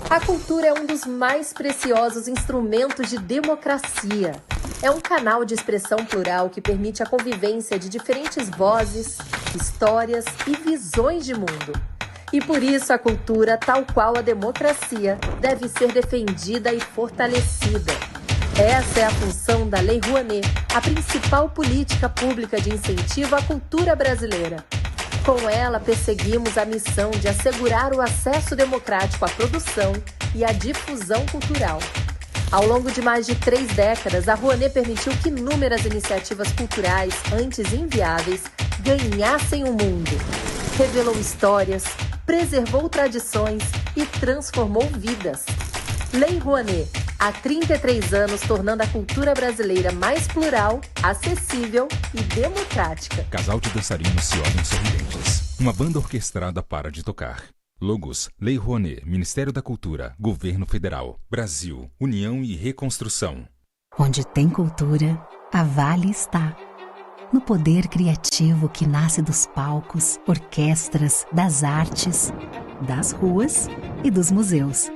A cultura é um dos mais preciosos instrumentos de democracia. É um canal de expressão plural que permite a convivência de diferentes vozes, histórias e visões de mundo. E por isso a cultura, tal qual a democracia, deve ser defendida e fortalecida. Essa é a função da Lei Rouanet, a principal política pública de incentivo à cultura brasileira. Com ela, perseguimos a missão de assegurar o acesso democrático à produção e à difusão cultural. Ao longo de mais de 3 décadas, a Rouanet permitiu que inúmeras iniciativas culturais, antes inviáveis, ganhassem o mundo. Revelou histórias, preservou tradições e transformou vidas. Lei Rouanet, há 33 anos tornando a cultura brasileira mais plural, acessível e democrática. Casal de dançarinos se olham sorridentes. Uma banda orquestrada para de tocar. Logos, Lei Rouanet, Ministério da Cultura, Governo Federal, Brasil, União e Reconstrução. Onde tem cultura, a Vale está. No poder criativo que nasce dos palcos, orquestras, das artes, das ruas e dos museus.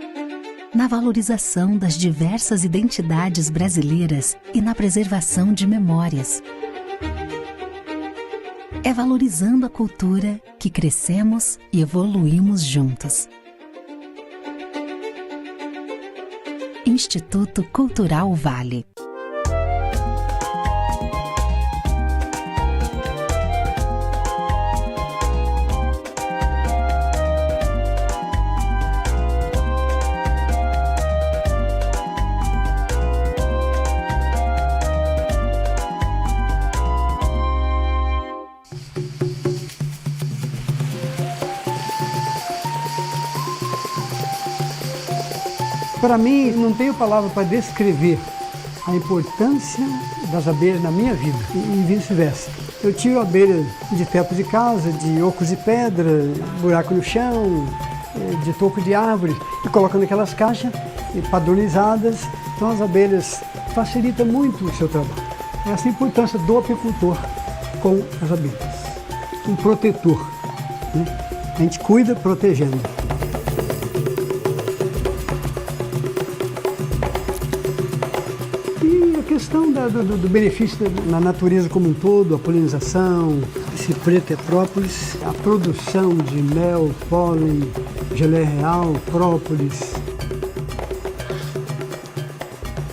Na valorização das diversas identidades brasileiras e na preservação de memórias. É valorizando a cultura que crescemos e evoluímos juntos. Instituto Cultural Vale. Para mim, não tenho palavra para descrever a importância das abelhas na minha vida e vice-versa. Eu tiro abelha de teto de casa, de ocos de pedra, buraco no chão, de toco de árvore e coloco naquelas caixas padronizadas. Então as abelhas facilitam muito o seu trabalho. Essa é a importância do apicultor com as abelhas. Um protetor, né? A gente cuida protegendo. A questão do benefício na natureza como um todo, a polinização, esse preto é própolis, a produção de mel, pólen, geleia real, própolis.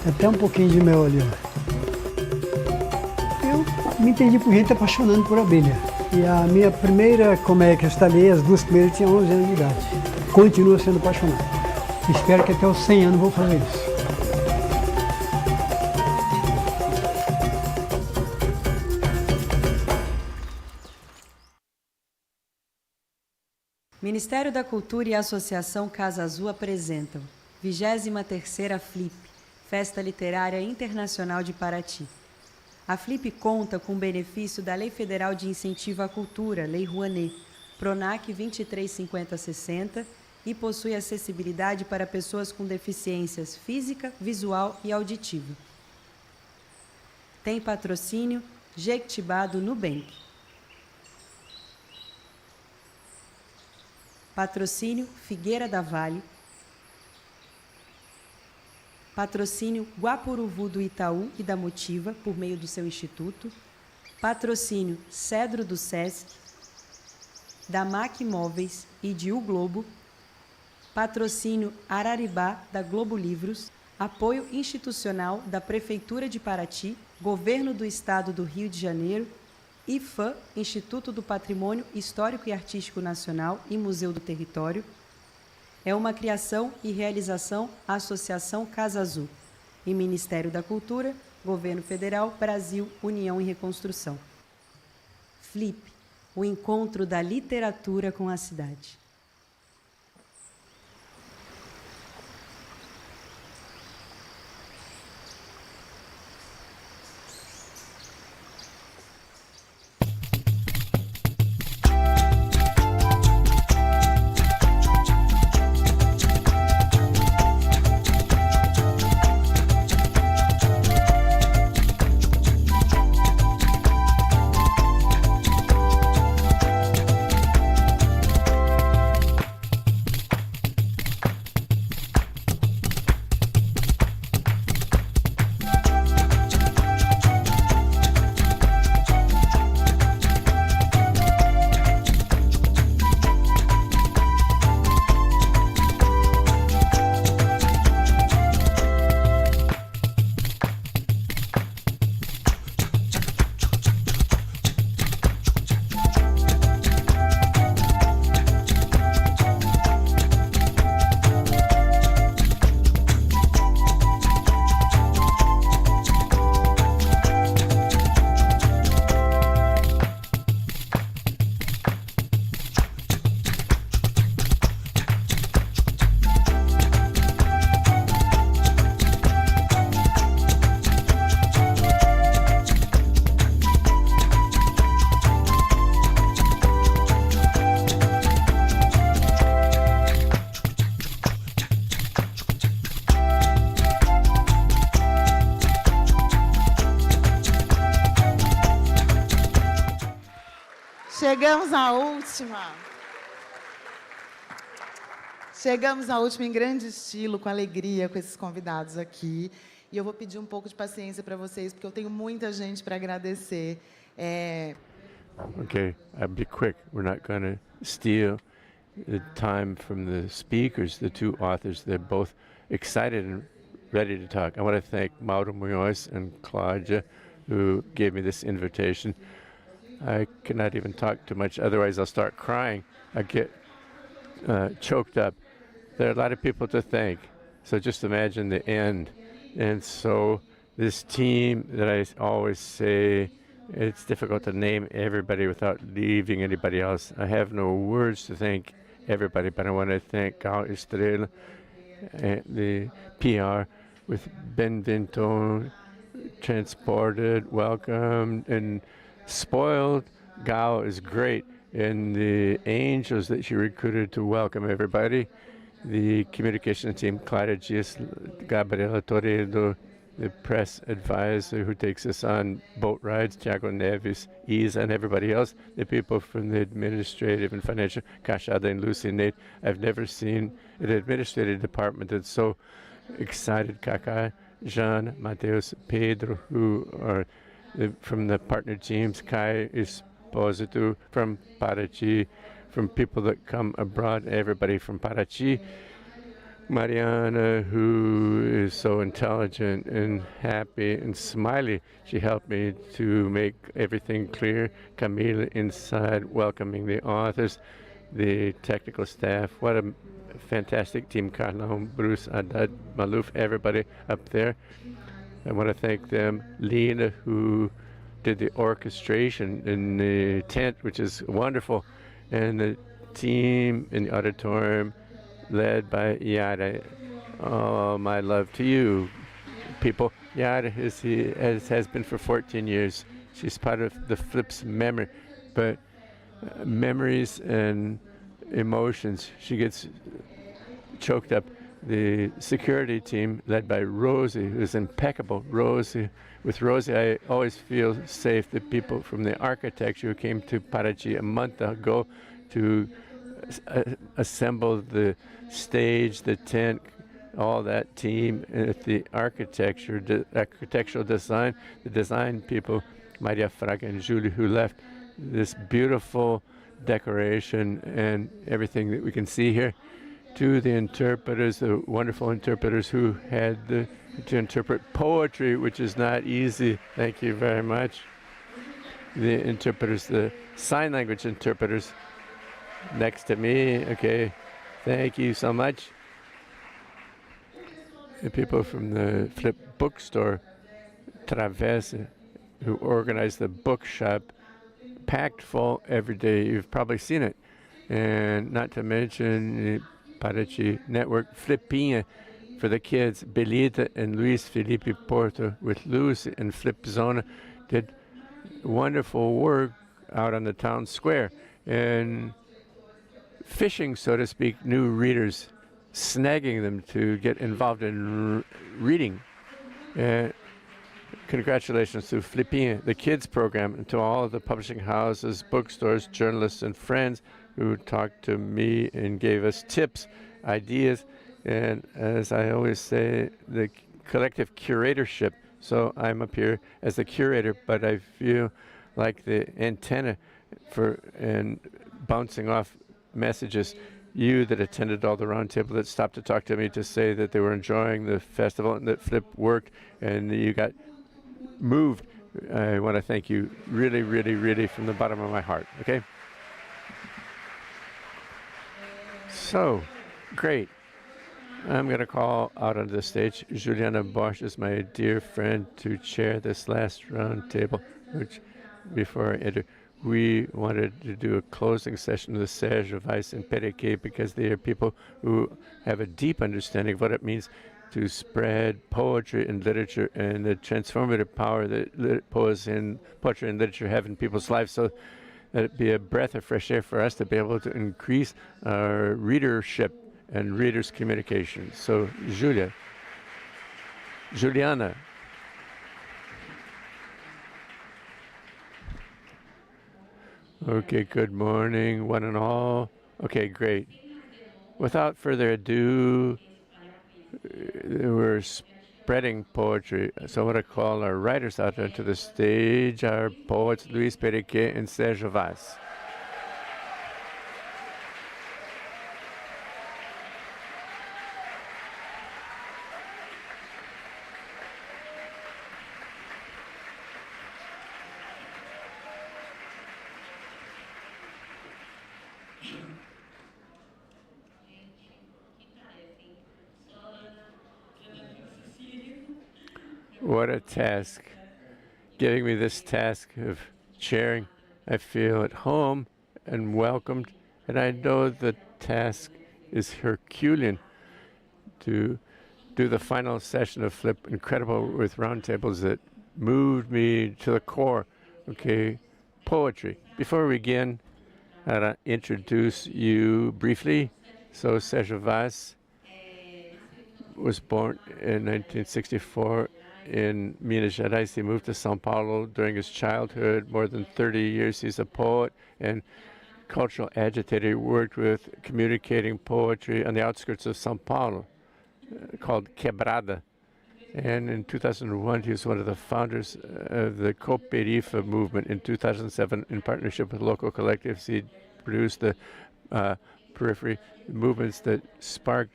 Tem até um pouquinho de mel ali. Eu me entendi por gente apaixonando por abelha. E a minha primeira colmeia que eu instalei, as 2 primeiras tinham 11 anos de idade. Continuo sendo apaixonado. Espero que até os 100 anos vou fazer isso. Ministério da Cultura e a Associação Casa Azul apresentam 23ª FLIP, Festa Literária Internacional de Paraty. A FLIP conta com o benefício da Lei Federal de Incentivo à Cultura, Lei Rouanet, PRONAC 235060, e possui acessibilidade para pessoas com deficiências física, visual e auditiva. Tem patrocínio Jequitibá do Nubank. Patrocínio Figueira da Vale. Patrocínio Guapuruvu do Itaú e da Motiva, por meio do seu instituto. Patrocínio Cedro do SESC, da MAC Móveis e de O Globo. Patrocínio Araribá, da Globo Livros. Apoio institucional da Prefeitura de Paraty, Governo do Estado do Rio de Janeiro, IFAM, Instituto do Patrimônio Histórico e Artístico Nacional e Museu do Território. É uma criação e realização Associação Casa Azul e Ministério da Cultura, Governo Federal, Brasil, União e Reconstrução. FLIP, o encontro da literatura com a cidade. Chegamos à última. Chegamos à última em grande estilo, com alegria, com esses convidados aqui. E eu vou pedir um pouco de paciência para vocês, porque eu tenho muita gente para agradecer. Okay, I'll be quick. We're not going to steal the time from the speakers, the two authors. They're both excited and ready to talk. I want to thank Mauro Munhoz and Claudia, who gave me this invitation. I cannot even talk too much, otherwise I'll start crying. I get choked up. There are a lot of people to thank, so just imagine the end. And so this team that I always say, it's difficult to name everybody without leaving anybody else. I have no words to thank everybody, but I want to thank Gal Estrela, the PR with Benvento, transported, welcomed, and spoiled. Gal is great, and the angels that she recruited to welcome everybody. The communication team, Clara Dias, Gabriela Toredo, the press advisor who takes us on boat rides, Tiago Neves, Isa, and everybody else, the people from the administrative and financial, Kashada and Lucy and Nate. I've never seen an administrative department that's so excited. Kaká, Jean, Mateus, Pedro, who are from the partner teams, Kai Esposito from Paraty, from people that come abroad, everybody from Paraty. Mariana, who is so intelligent and happy and smiley. She helped me to make everything clear. Camila inside, welcoming the authors, the technical staff. What a fantastic team. Carlão, Bruce, Haddad, Maluf, everybody up there. I want to thank them. Lena, who did the orchestration in the tent, which is wonderful. And the team in the auditorium, led by Yara. Oh, my love to you, people. Yara has been for 14 years. She's part of the Flips memory, but memories and emotions, she gets choked up. The security team, led by Rosie, who's impeccable. With Rosie, I always feel safe. The people from the architecture who came to Paraty a month ago to assemble the stage, the tent, all that team, the architectural design, the design people, Maria Fraga and Julie, who left this beautiful decoration and everything that we can see here. To the interpreters, the wonderful interpreters who had to interpret poetry, which is not easy. Thank you very much. The interpreters, the sign language interpreters, next to me, okay, thank you so much. The people from the Flip bookstore, Travessa, who organized the bookshop, packed full every day. You've probably seen it. And not to mention the Paraty Network, Flipinha for the kids, Belita and Luís Felipe Porto with Lucy and Flip Zona did wonderful work out on the town square. And fishing, so to speak, new readers, snagging them to get involved in reading. Congratulations to Flipinha, the kids program, and to all of the publishing houses, bookstores, journalists, and friends who talked to me and gave us tips, ideas, and as I always say, the collective curatorship. So I'm up here as the curator, but I feel like the antenna for and bouncing off messages. You that attended all the roundtable that stopped to talk to me to say that they were enjoying the festival and that Flip worked and you got moved. I want to thank you really, really, really from the bottom of my heart, okay? So, great. I'm going to call out on the stage Juliana Borges, my dear friend, to chair this last roundtable, which before I enter, we wanted to do a closing session with Sergio, Weiss, and Perequê because they are people who have a deep understanding of what it means to spread poetry and literature and the transformative power that poetry and literature have in people's lives. So that it be a breath of fresh air for us to be able to increase our readership and readers' communication. So, Juliana. Okay, good morning, one and all. Okay, great. Without further ado, we're spreading poetry. So I want to call our writers out onto the stage, our poets, Luís, Perequê, and Sergio. What a task. Giving me this task of sharing. I feel at home and welcomed, and I know the task is Herculean to do the final session of Flip Incredible with roundtables that moved me to the core. Okay, poetry. Before we begin, I'll introduce you briefly. So Sergio was born in 1964 in Minas Gerais. He moved to São Paulo during his childhood. More than 30 years he's a poet and cultural agitator. He worked with communicating poetry on the outskirts of São Paulo, called Quebrada. And in 2001, he was one of the founders of the Cooperifa movement. In 2007, in partnership with local collectives, he produced the periphery movements that sparked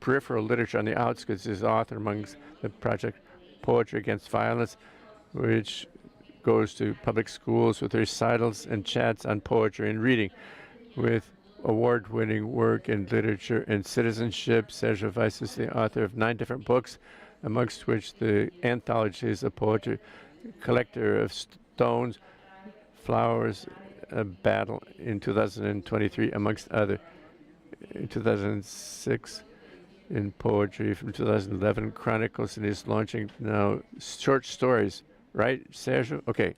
peripheral literature on the outskirts. He's author amongst the project Poetry Against Violence, which goes to public schools with recitals and chats on poetry and reading. With award-winning work in literature and citizenship, Sergio Weiss is the author of 9 different books, amongst which the anthologies of poetry, Collector of Stones, Flowers, A Battle in 2023, amongst other. In 2006, in poetry from 2011, Chronicles, and he's launching now short stories, right, Sergio? Okay.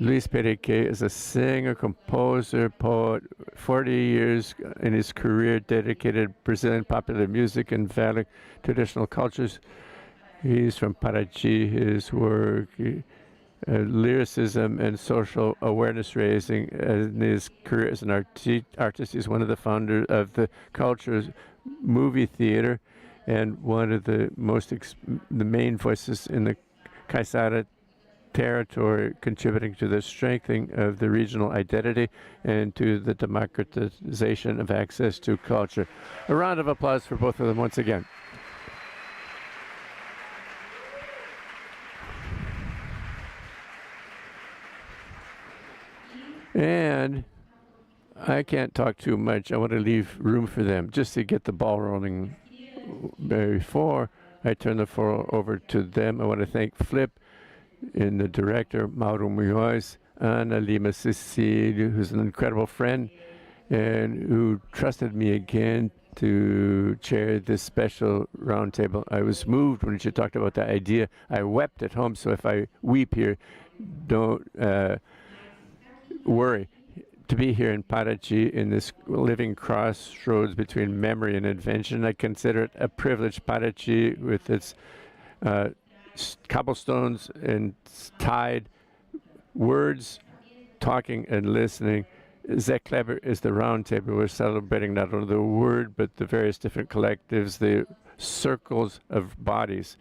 Luís Perequê is a singer, composer, poet, 40 years in his career dedicated Brazilian popular music and valuing traditional cultures. He's from Paraty. His work, lyricism and social awareness raising. In his career as an artist, he's one of the founders of the Culture's movie theater and one of the the main voices in the Caiçara territory, contributing to the strengthening of the regional identity and to the democratization of access to culture. A round of applause for both of them once again. And I can't talk too much. I want to leave room for them just to get the ball rolling. Before I turn the floor over to them, I want to thank Flip and the director, Mauro Munhoz, Ana Lima Cecílio, who's an incredible friend and who trusted me again to chair this special roundtable. I was moved when she talked about that idea. I wept at home, so if I weep here, don't worry. To be here in Paraty, in this living crossroads between memory and invention, I consider it a privilege. Paraty, with its cobblestones and tide, words, talking and listening. Zé Kleber is the roundtable. We're celebrating not only the word, but the various different collectives, the circles of bodies.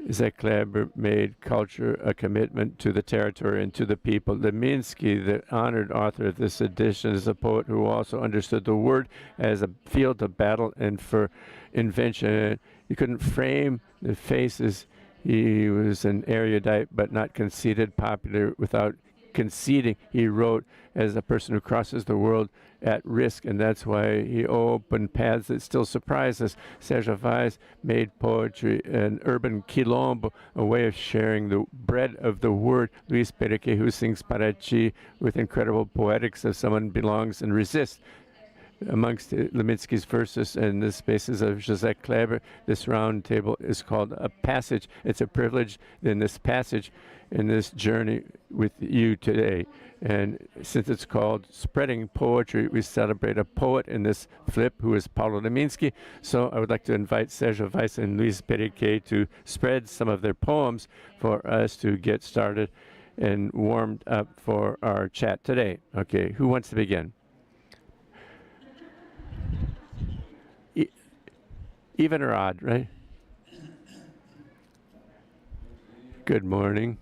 Zé Kleber made culture a commitment to the territory and to the people. Leminski, the honored author of this edition, is a poet who also understood the word as a field of battle and for invention. You couldn't frame the faces. He was an erudite, but not conceited, popular without conceding. He wrote as a person who crosses the world at risk, and that's why he opened paths that still surprise us. Sergio Weiss made poetry an urban quilombo, a way of sharing the bread of the word. Luís Perequê, who sings Paraty with incredible poetics of someone belongs and resists. Amongst Leminski's verses and the spaces of José Kleber, this round table is called a passage. It's a privilege in this passage, in this journey with you today. And since it's called Spreading Poetry, we celebrate a poet in this flip who is Paulo Leminski. So I would like to invite Sergio Weiss and Luís Perequê to spread some of their poems for us to get started. and warmed up for our chat today. Okay, who wants to begin? Even or odd, right? Good morning.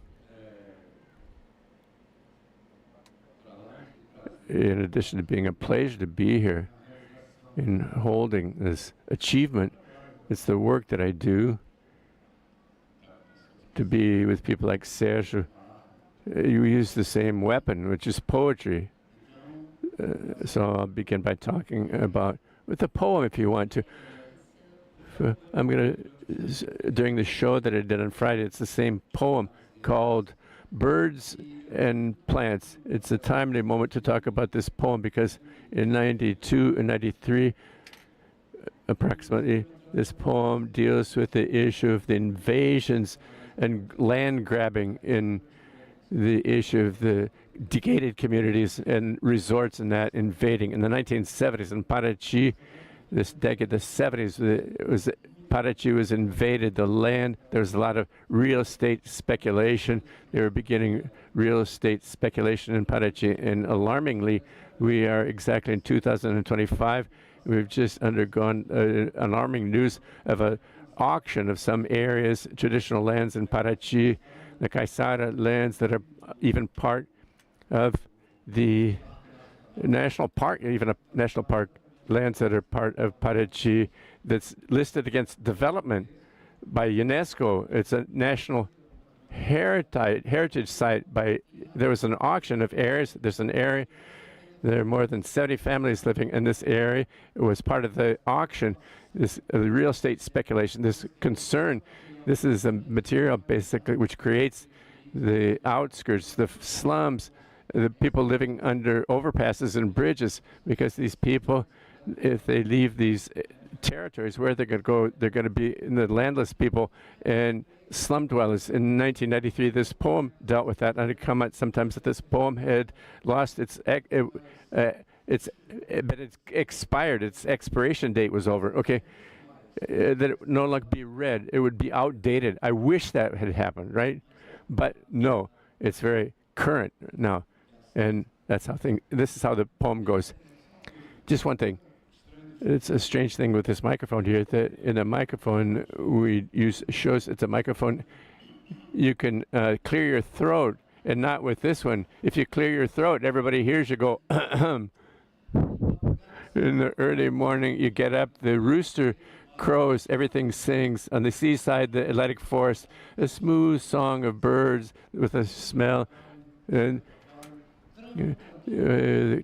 In addition to being a pleasure to be here and holding this achievement, it's the work that I do to be with people like Sergio. You use the same weapon, which is poetry. So I'll begin by talking about with a poem if you want to. I'm going to, during the show that I did on Friday, it's the same poem called Birds and Plants. It's a timely moment to talk about this poem because in 92 and 93, approximately, this poem deals with the issue of the invasions and land grabbing in the issue of the gated communities and resorts and that invading. In the 1970s in Paraty, this decade, the 70s, Paraty was invaded, the land. There was a lot of real estate speculation. They were beginning real estate speculation in Paraty, and alarmingly, we are exactly in 2025. We've just undergone alarming news of an auction of some areas, traditional lands in Paraty, the Caiçara lands that are even part of the national park, even a national park, lands that are part of Paraty that's listed against development by UNESCO. It's a national heritage site. There was an auction of areas. There's an area. There are more than 70 families living in this area. It was part of the auction. This real estate speculation, this concern. This is a material basically which creates the outskirts, the slums, the people living under overpasses and bridges, because these people, if they leave these territories, where they're going to go, they're going to be in the landless people and slum dwellers. In 1993, this poem dealt with that. And I'd comment sometimes that this poem had lost but it's expired. Its expiration date was over. Okay, that it would no longer be read. It would be outdated. I wish that had happened, right? But no, it's very current now, and that's how this is how the poem goes. Just one thing. It's a strange thing with this microphone here, that in a microphone we use shows it's a microphone. You can clear your throat, and not with this one. If you clear your throat, everybody hears you go in the early morning. You get up, the rooster crows, everything sings. On the seaside, the Atlantic forest, a smooth song of birds with a smell. And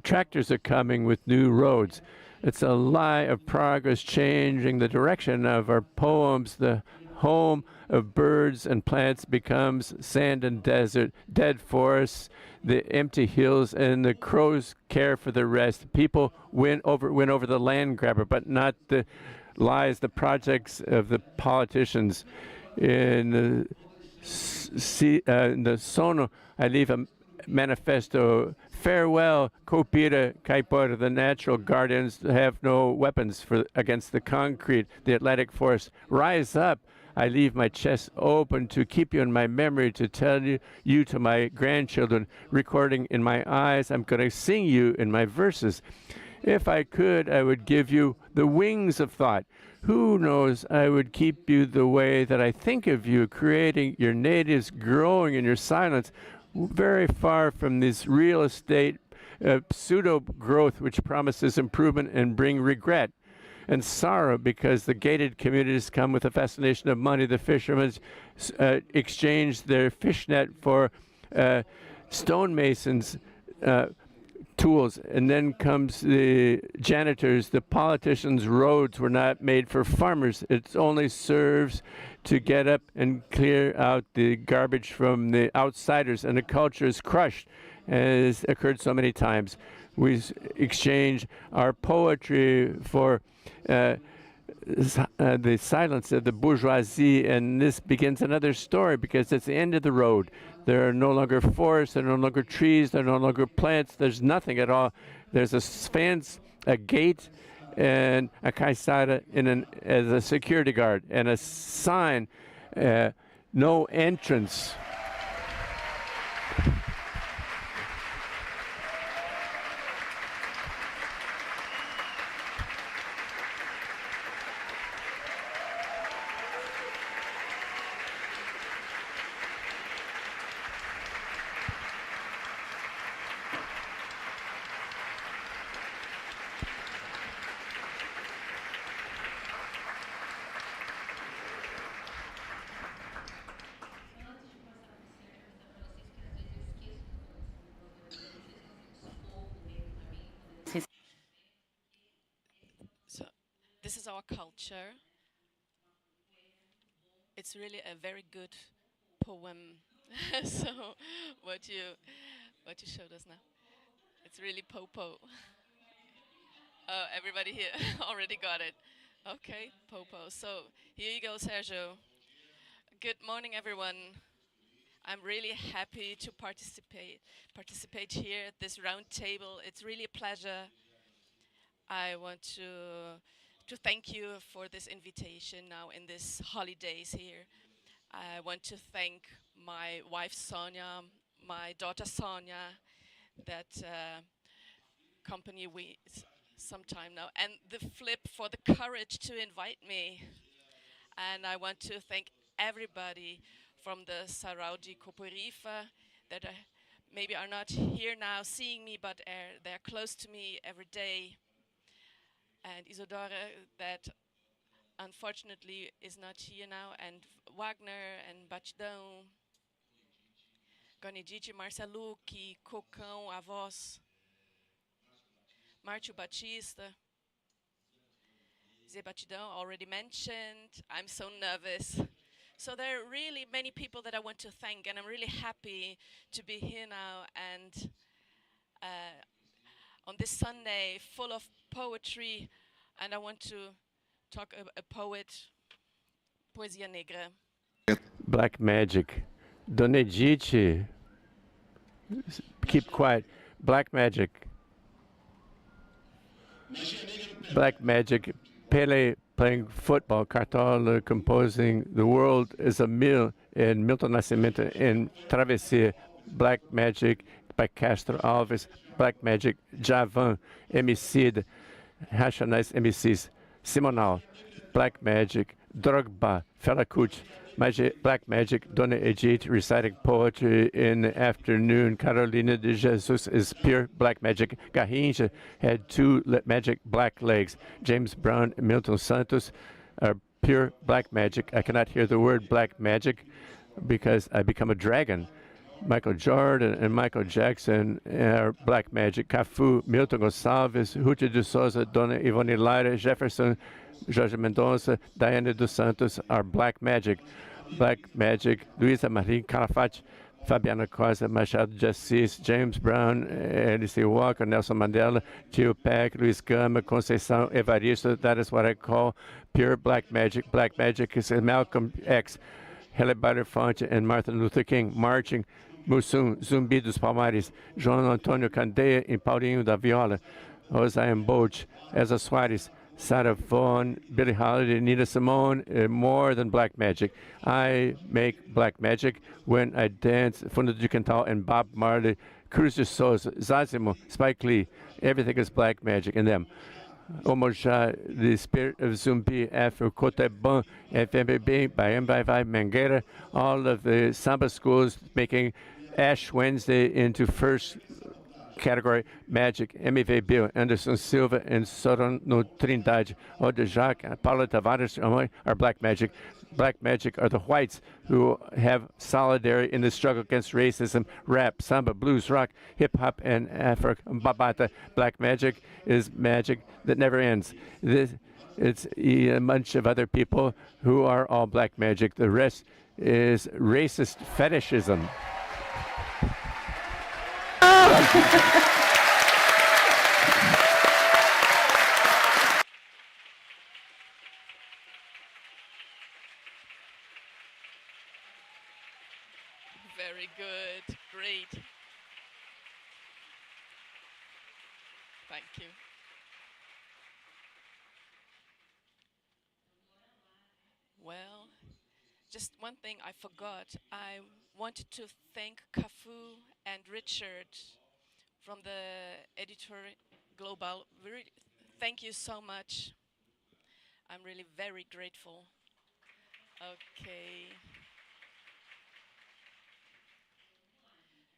tractors are coming with new roads. It's a lie of progress changing the direction of our poems. The home of birds and plants becomes sand and desert, dead forests, the empty hills, and the crows care for the rest. People win over the land grabber, but not the lies, the projects of the politicians. In the Sono, I leave a manifesto. Farewell, Copira, Caipora, the natural guardians have no weapons against the concrete, the Atlantic forest. Rise up. I leave my chest open to keep you in my memory, to tell you to my grandchildren. Recording in my eyes, I'm going to sing you in my verses. If I could, I would give you the wings of thought. Who knows, I would keep you the way that I think of you, creating your natives, growing in your silence, very far from this real estate pseudo growth which promises improvement and bring regret and sorrow, because the gated communities come with a fascination of money. The fishermen exchange their fishnet for stonemasons' tools, and then comes the janitors. The politicians' roads were not made for farmers. It only serves to get up and clear out the garbage from the outsiders, and the culture is crushed, as occurred so many times. We exchange our poetry for the silence of the bourgeoisie, and this begins another story, because it's the end of the road. There are no longer forests, there are no longer trees, there are no longer plants, there's nothing at all. There's a fence, a gate, and a Caiçara as a security guard, and a sign, no entrance. this is our culture. It's really a very good poem. So what you showed us now, it's really popo. Oh, everybody here already got it. Okay, popo. So here you go, Sergio. Good morning, everyone. I'm really happy to participate here at this round table. It's really a pleasure. I want to thank you for this invitation now in these holidays here. I want to thank my wife Sonia, my daughter Sonia, that accompany we some time now, and the flip for the courage to invite me. And I want to thank everybody from the Saraudi Cooperifa that maybe are not here now seeing me, but they're close to me every day. And Isidore, that unfortunately is not here now, and Wagner and Batidão, Gonidite, Marcelucci, Cocão, Avós, Márcio Batista, Zé Batidão, already mentioned. I'm so nervous. So there are really many people that I want to thank, and I'm really happy to be here now and on this Sunday full of poetry, and I want to talk a poet, Poesia Negra. Black magic. Dona Edith, keep quiet. Black magic. Black magic. Pele playing football. Cartola composing The World is a Meal in Milton Nascimento in Travessia. Black magic by Castro Alves. Black magic. Javan. Emicida. Racionais MCs. Simonal. Black magic. Drogba. Fela Kuti. Black magic, Dona Edith reciting poetry in the afternoon. Carolina de Jesus is pure black magic. Garrincha had two magic black legs. James Brown and Milton Santos are pure black magic. I cannot hear the word black magic because I become a dragon. Michael Jordan and Michael Jackson are black magic. Cafu, Milton Gonçalves, Ruth de Souza, Dona Ivone Lara, Jefferson, Jorge Mendonça, Diana dos Santos are black magic. Black magic, Luísa Marim Calafate, Fabiana Costa, Machado de Assis, James Brown, Alice Walker, Nelson Mandela, Tio Peck, Luiz Gama, Conceição, Evaristo. That is what I call pure black magic. Black magic is Malcolm X, Halle Belafonte, and Martin Luther King marching. Mussum, Zumbi dos Palmares, João Antônio Candeia e Paulinho da Viola, Rosaem Bolt, Eza Soares, Sarah Vaughan, Billie Holiday, Nina Simone, more than black magic. I make black magic when I dance Fundo de Quintal and Bob Marley, Cruz de Souza, Zazimo, Spike Lee. Everything is black magic in them. Omojá, the spirit of Zumbi, Afro, Coteban, FMBB, Baiambai, Mangueira, all of the samba schools making Ash Wednesday into first category magic. M.V. Bill, Anderson Silva, and Sorano Trindade, Oda Jacques, Paula Tavares are black magic. Black magic are the whites who have solidarity in the struggle against racism. Rap, samba, blues, rock, hip-hop, and Afro-Babata. Black magic is magic that never ends. It's a bunch of other people who are all black magic. The rest is racist fetishism. Very good, great. Thank you. Well, just one thing I forgot. I wanted to thank Cafu and Richard from the editor Global. Really, thank you so much. I'm really very grateful. Okay.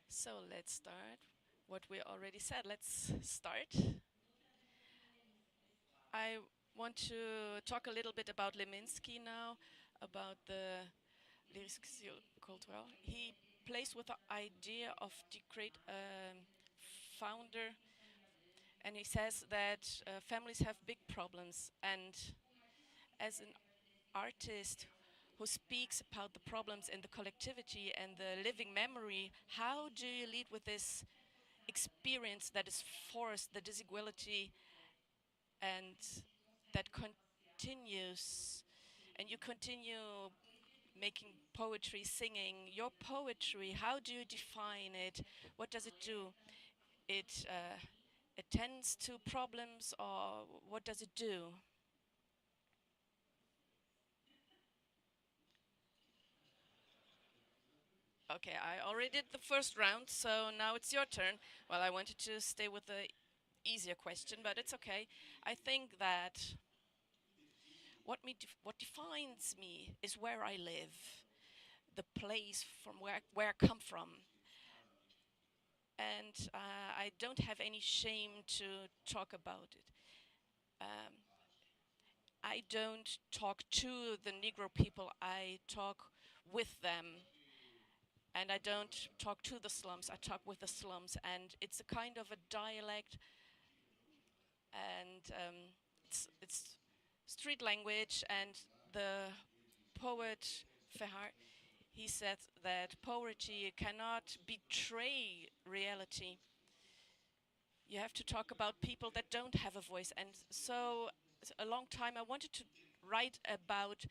So let's start. What we already said, let's start. I want to talk a little bit about Leminski now, about the lyrics cultural. He plays with the idea of the great founder And he says that families have big problems, and as an artist who speaks about the problems in the collectivity and the living memory, how do you lead with this experience that is forced, the desiguality, and that continues, and you continue making poetry, singing your poetry? How do you define it? What does it do? It attends to problems, or what does it do? Okay, I already did the first round, so now it's your turn. Well, I wanted to stay with the easier question, but it's okay. I think that what defines me is where I live, the place from where I come from. And I don't have any shame to talk about it. I don't talk to the Negro people, I talk with them. And I don't talk to the slums, I talk with the slums. And it's a kind of a dialect, and it's street language. And the poet Verhaar, he said that poetry cannot betray reality. You have to talk about people that don't have a voice. And so a long time I wanted to write about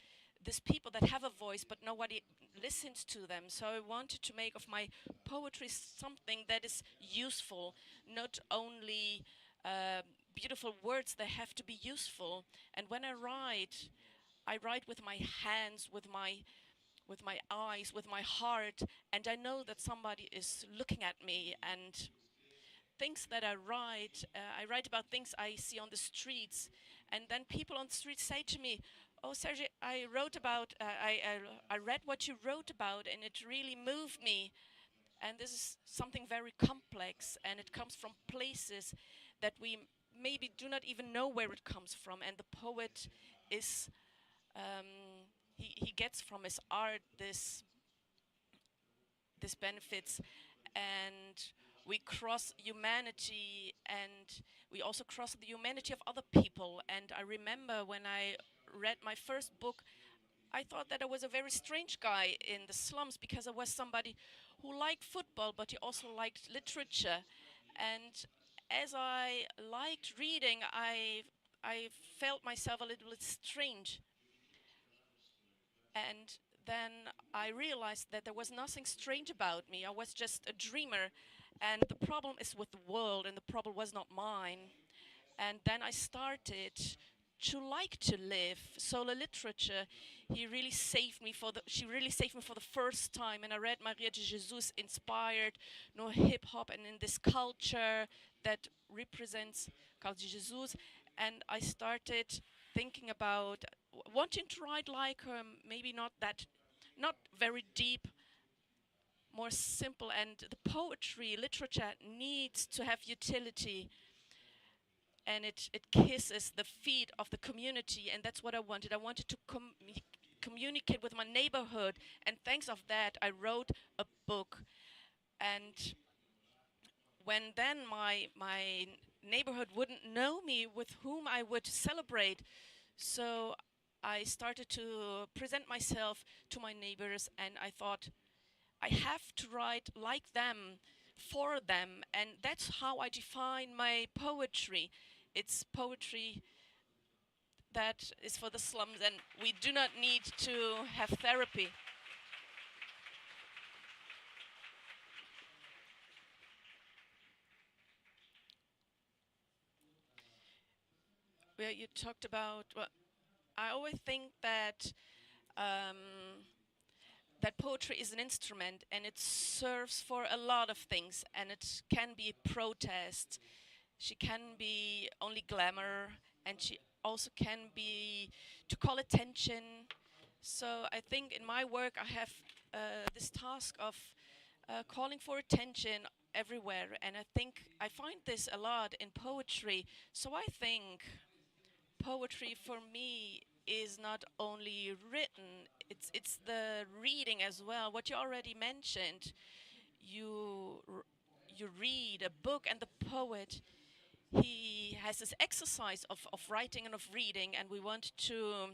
these people that have a voice but nobody listens to them. So I wanted to make of my poetry something that is useful, not only beautiful words, they have to be useful. And when I write with my hands, with my eyes, with my heart, and I know that somebody is looking at me. And things that I write about things I see on the streets, and then people on the street say to me, "Oh, Sergio, I read what you wrote about, and it really moved me." And this is something very complex, and it comes from places that we maybe do not even know where it comes from. And the poet is, he gets from his art this benefits, and we cross humanity, and we also cross the humanity of other people. And I remember when I read my first book, I thought that I was a very strange guy in the slums, because I was somebody who liked football, but he also liked literature. And as I liked reading, I felt myself a little bit strange. And then I realized that there was nothing strange about me. I was just a dreamer. And the problem is with the world, and the problem was not mine. And then I started to like to live. So the literature, she really saved me for the first time. And I read Maria de Jesus, inspired no hip hop and in this culture that represents Carl de Jesus. And I started thinking about wanting to write like her, maybe not very deep, more simple. And the poetry, literature needs to have utility, and it kisses the feet of the community. And that's what I wanted. I wanted to communicate with my neighborhood, and thanks of that I wrote a book. And when then my neighborhood wouldn't know me, with whom I would celebrate, so I started to present myself to my neighbors, and I thought I have to write like them, for them. And that's how I define my poetry. It's poetry that is for the slums, and we do not need to have therapy. Well, you talked about, well, I always think that that poetry is an instrument, and it serves for a lot of things, and it can be protest. She can be only glamour, and she also can be to call attention. So I think in my work I have this task of calling for attention everywhere, and I think I find this a lot in poetry. So I think poetry for me is not only written, it's the reading as well. What you already mentioned, you read a book, and the poet, he has this exercise of writing and of reading, and we want to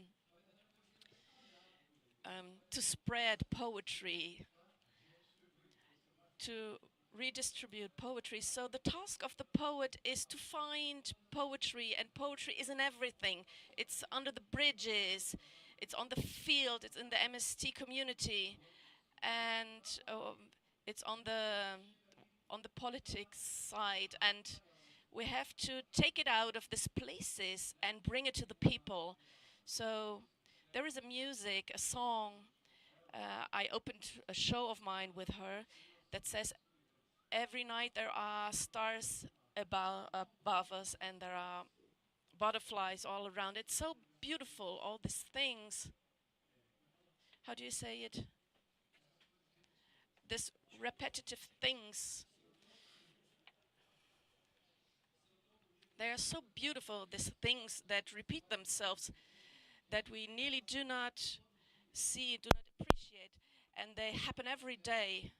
spread poetry, to redistribute poetry. So the task of the poet is to find poetry, and poetry is in everything. It's under the bridges, it's on the field, it's in the MST community, and it's on the politics side. And we have to take it out of these places and bring it to the people. So there is a song. I opened a show of mine with her that says, every night there are stars above us, and there are butterflies all around. It's so beautiful, all these things. How do you say it? These repetitive things. They are so beautiful, these things that repeat themselves, that we nearly do not see, do not appreciate, and they happen every day.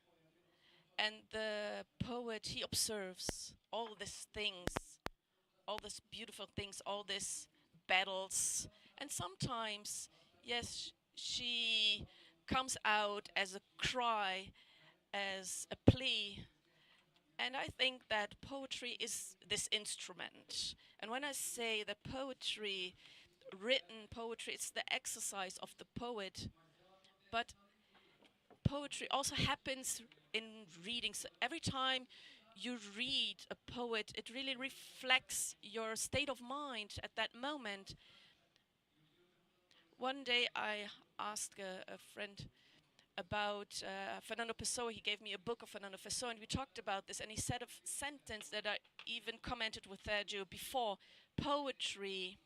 And the poet, he observes all these things, all these beautiful things, all these battles. And sometimes, yes, she comes out as a cry, as a plea. And I think that poetry is this instrument. And when I say that poetry, written poetry, it's the exercise of the poet, but poetry also happens in reading. So every time you read a poet, it really reflects your state of mind at that moment. One day I asked a friend about Fernando Pessoa. He gave me a book of Fernando Pessoa, and we talked about this, and he said a sentence that I even commented with Sergio before. Poetry,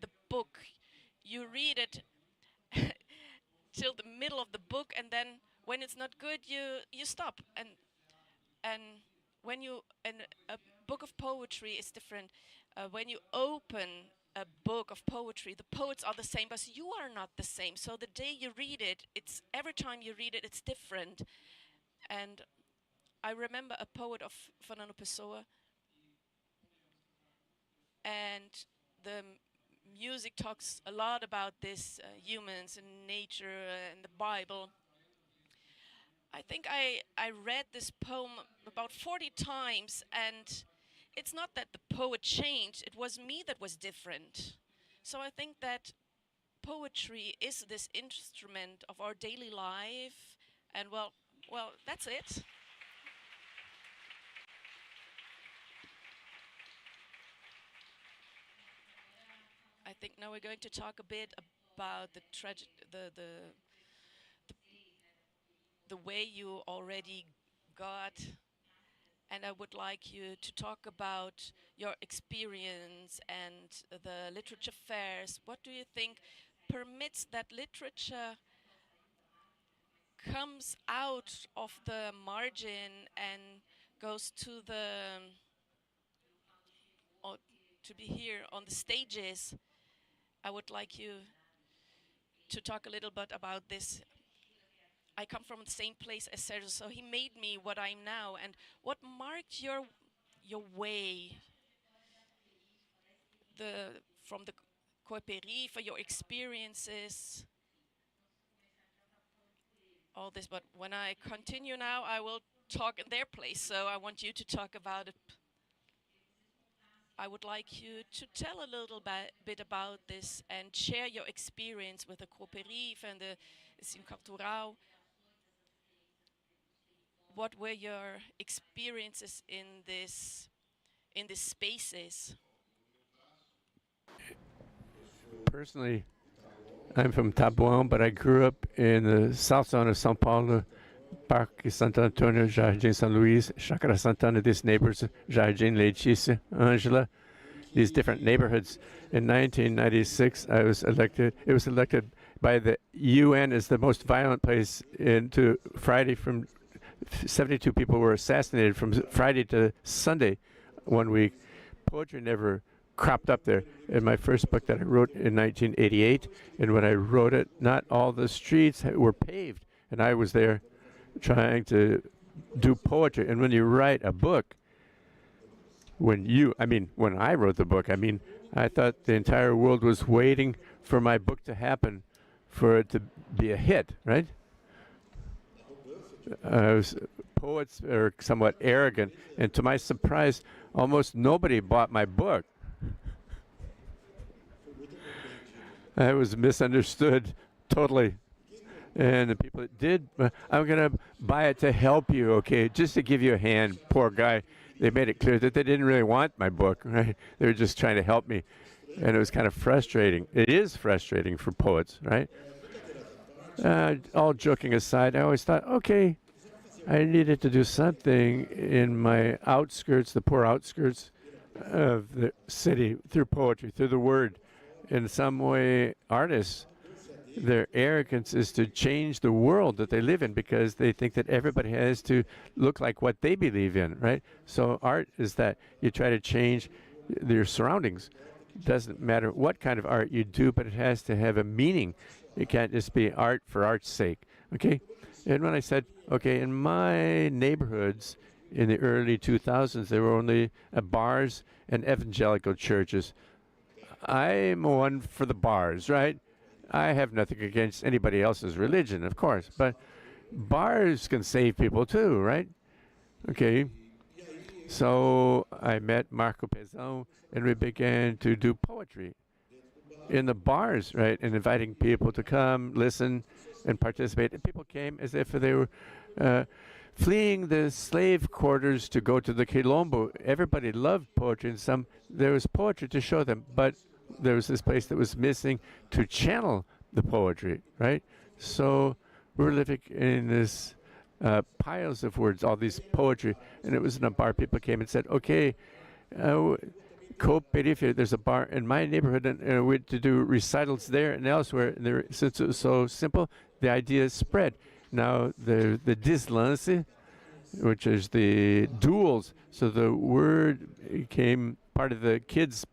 the book, you read it till the middle of the book, and then when it's not good, you stop. And when a book of poetry is different. When you open a book of poetry, the poets are the same, but you are not the same. So the day you read it, every time you read it, it's different. And I remember a poet of Fernando Pessoa, and the music talks a lot about this, humans and nature and the Bible. I think I read this poem about 40 times, and it's not that the poet changed, it was me that was different. So I think that poetry is this instrument of our daily life, and well, that's it. I think now we're going to talk a bit about the way you already got, and I would like you to talk about your experience and the literature fairs. What do you think permits that literature comes out of the margin and goes to or to be here on the stages? I would like you to talk a little bit about this. I come from the same place as Sergio, so he made me what I am now. And what marked your way from the coopérie, for your experiences, all this. But when I continue now, I will talk in their place, so I want you to talk about it. I would like you to tell a little bit about this and share your experience with the coopérative and the Sincarturau. What were your experiences in these spaces? Personally, I'm from Taboão, but I grew up in the south zone of São Paulo, Parque Santo Antônio, Jardim São Luís, Chácara Santana, these neighbors, Jardim Letícia, Angela, these different neighborhoods. In 1996, I was elected. It was elected by the UN as the most violent place into Friday. From 72 people were assassinated from Friday to Sunday 1 week. Poetry never cropped up there. In my first book that I wrote in 1988, and when I wrote it, not all the streets were paved, and I was there trying to do poetry. And when you write a book, when I wrote the book, I thought the entire world was waiting for my book to happen, for it to be a hit, right? Poets are somewhat arrogant, and to my surprise, almost nobody bought my book. I was misunderstood totally. And the people that did, I'm going to buy it to help you, okay, just to give you a hand. Poor guy. They made it clear that they didn't really want my book, right? They were just trying to help me. And it was kind of frustrating. It is frustrating for poets, right? All joking aside, I always thought, okay, I needed to do something in my outskirts, the poor outskirts of the city, through poetry, through the word. In some way, artists, their arrogance is to change the world that they live in, because they think that everybody has to look like what they believe in, right? So art is that you try to change your surroundings. It doesn't matter what kind of art you do, but it has to have a meaning. It can't just be art for art's sake, okay? And when I said, okay, in my neighborhoods in the early 2000s, there were only bars and evangelical churches. I'm one for the bars, right? I have nothing against anybody else's religion, of course, but bars can save people too, right? Okay. So I met Marco Pezão, and we began to do poetry in the bars, right? And inviting people to come, listen, and participate. And people came as if they were fleeing the slave quarters to go to the Quilombo. Everybody loved poetry, and there was poetry to show them, but there was this place that was missing to channel the poetry, right? So we were living in this piles of words, all these poetry, and it was in a bar. People came and said, okay, Perequê, there's a bar in my neighborhood, and we had to do recitals there and elsewhere. And since it was so simple, the idea spread. Now the dislance, which is the duels, so the word became part of the kids'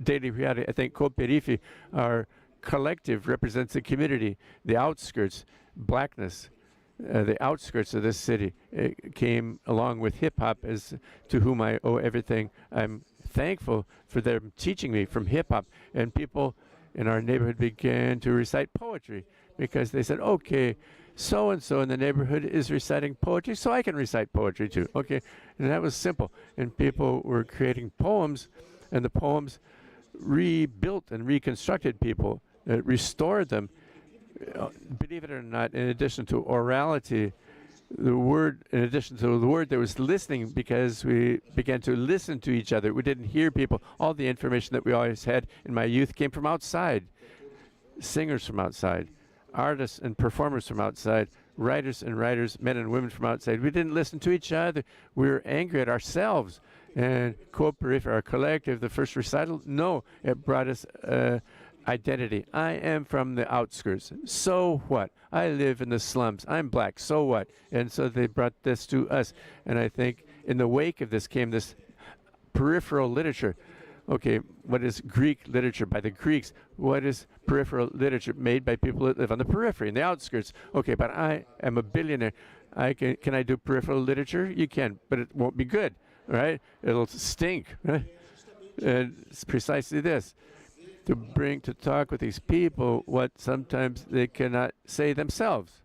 daily reality. I think Perequê, our collective, represents the community, the outskirts, blackness, the outskirts of this city. It came along with hip-hop, as to whom I owe everything. I'm thankful for them teaching me from hip-hop, and people in our neighborhood began to recite poetry, because they said, okay, so-and-so in the neighborhood is reciting poetry, so I can recite poetry too. Okay, and that was simple. And people were creating poems, and the poems rebuilt and reconstructed people, restored them. Believe it or not, in addition to orality, the word, in addition to the word, there was listening, because we began to listen to each other. We didn't hear people. All the information that we always had in my youth came from outside. Singers from outside, artists and performers from outside, writers and writers, men and women from outside. We didn't listen to each other. We were angry at ourselves. And Perequê, our collective, the first recital, no, it brought us identity. I am from the outskirts. So what? I live in the slums. I'm black. So what? And so they brought this to us. And I think in the wake of this came this peripheral literature. Okay, what is Greek literature by the Greeks? What is peripheral literature made by people that live on the periphery, in the outskirts? Okay, but I am a billionaire. Can I do peripheral literature? You can, but it won't be good, right? It'll stink, right? And it's precisely this. To talk with these people what sometimes they cannot say themselves.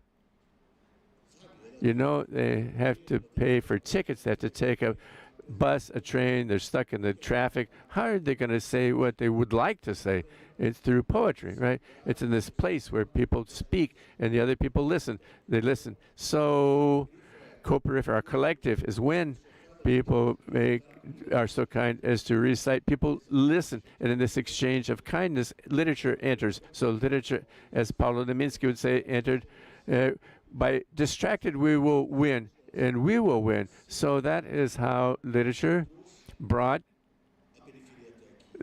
You know, they have to pay for tickets. They have to take a bus, a train. They're stuck in the traffic. How are they going to say what they would like to say? It's through poetry, right? It's in this place where people speak and the other people listen. They listen. So, Perequê, our collective, is when people are so kind as to recite. People listen, and in this exchange of kindness, literature enters. So literature, as Paulo Leminski would say, entered. By distracted, we will win, and we will win. So that is how literature brought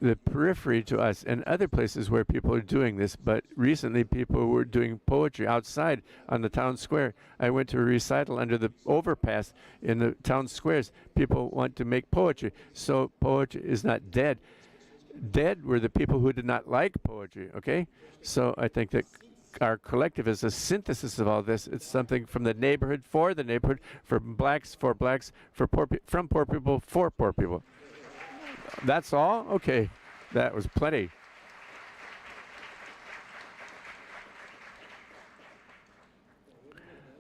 the periphery to us, and other places where people are doing this. But recently people were doing poetry outside on the town square. I went to a recital under the overpass in the town squares. People want to make poetry. So poetry is not dead. Dead were the people who did not like poetry, okay? So I think that our collective is a synthesis of all this. It's something from the neighborhood, for the neighborhood, for blacks, for blacks, for poor from poor people, for poor people. That's all? Okay, that was plenty.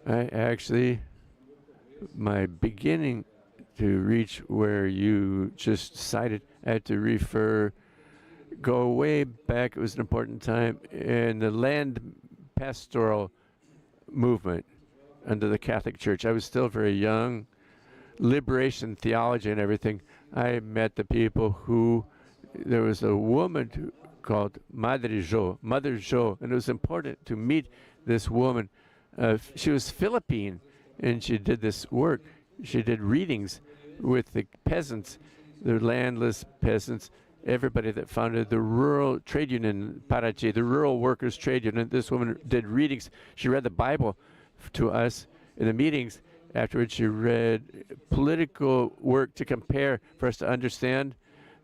I actually, my beginning to reach where you just cited, I had to go way back. It was an important time in the land pastoral movement under the Catholic Church. I was still very young, liberation theology and everything. I met the people who, there was a woman called Mother Jo, and it was important to meet this woman. She was Philippine, and she did this work. She did readings with the peasants, the landless peasants, everybody that founded the rural trade union, Perequê, the rural workers trade union. This woman did readings. She read the Bible to us in the meetings. Afterwards, she read political work to compare for us to understand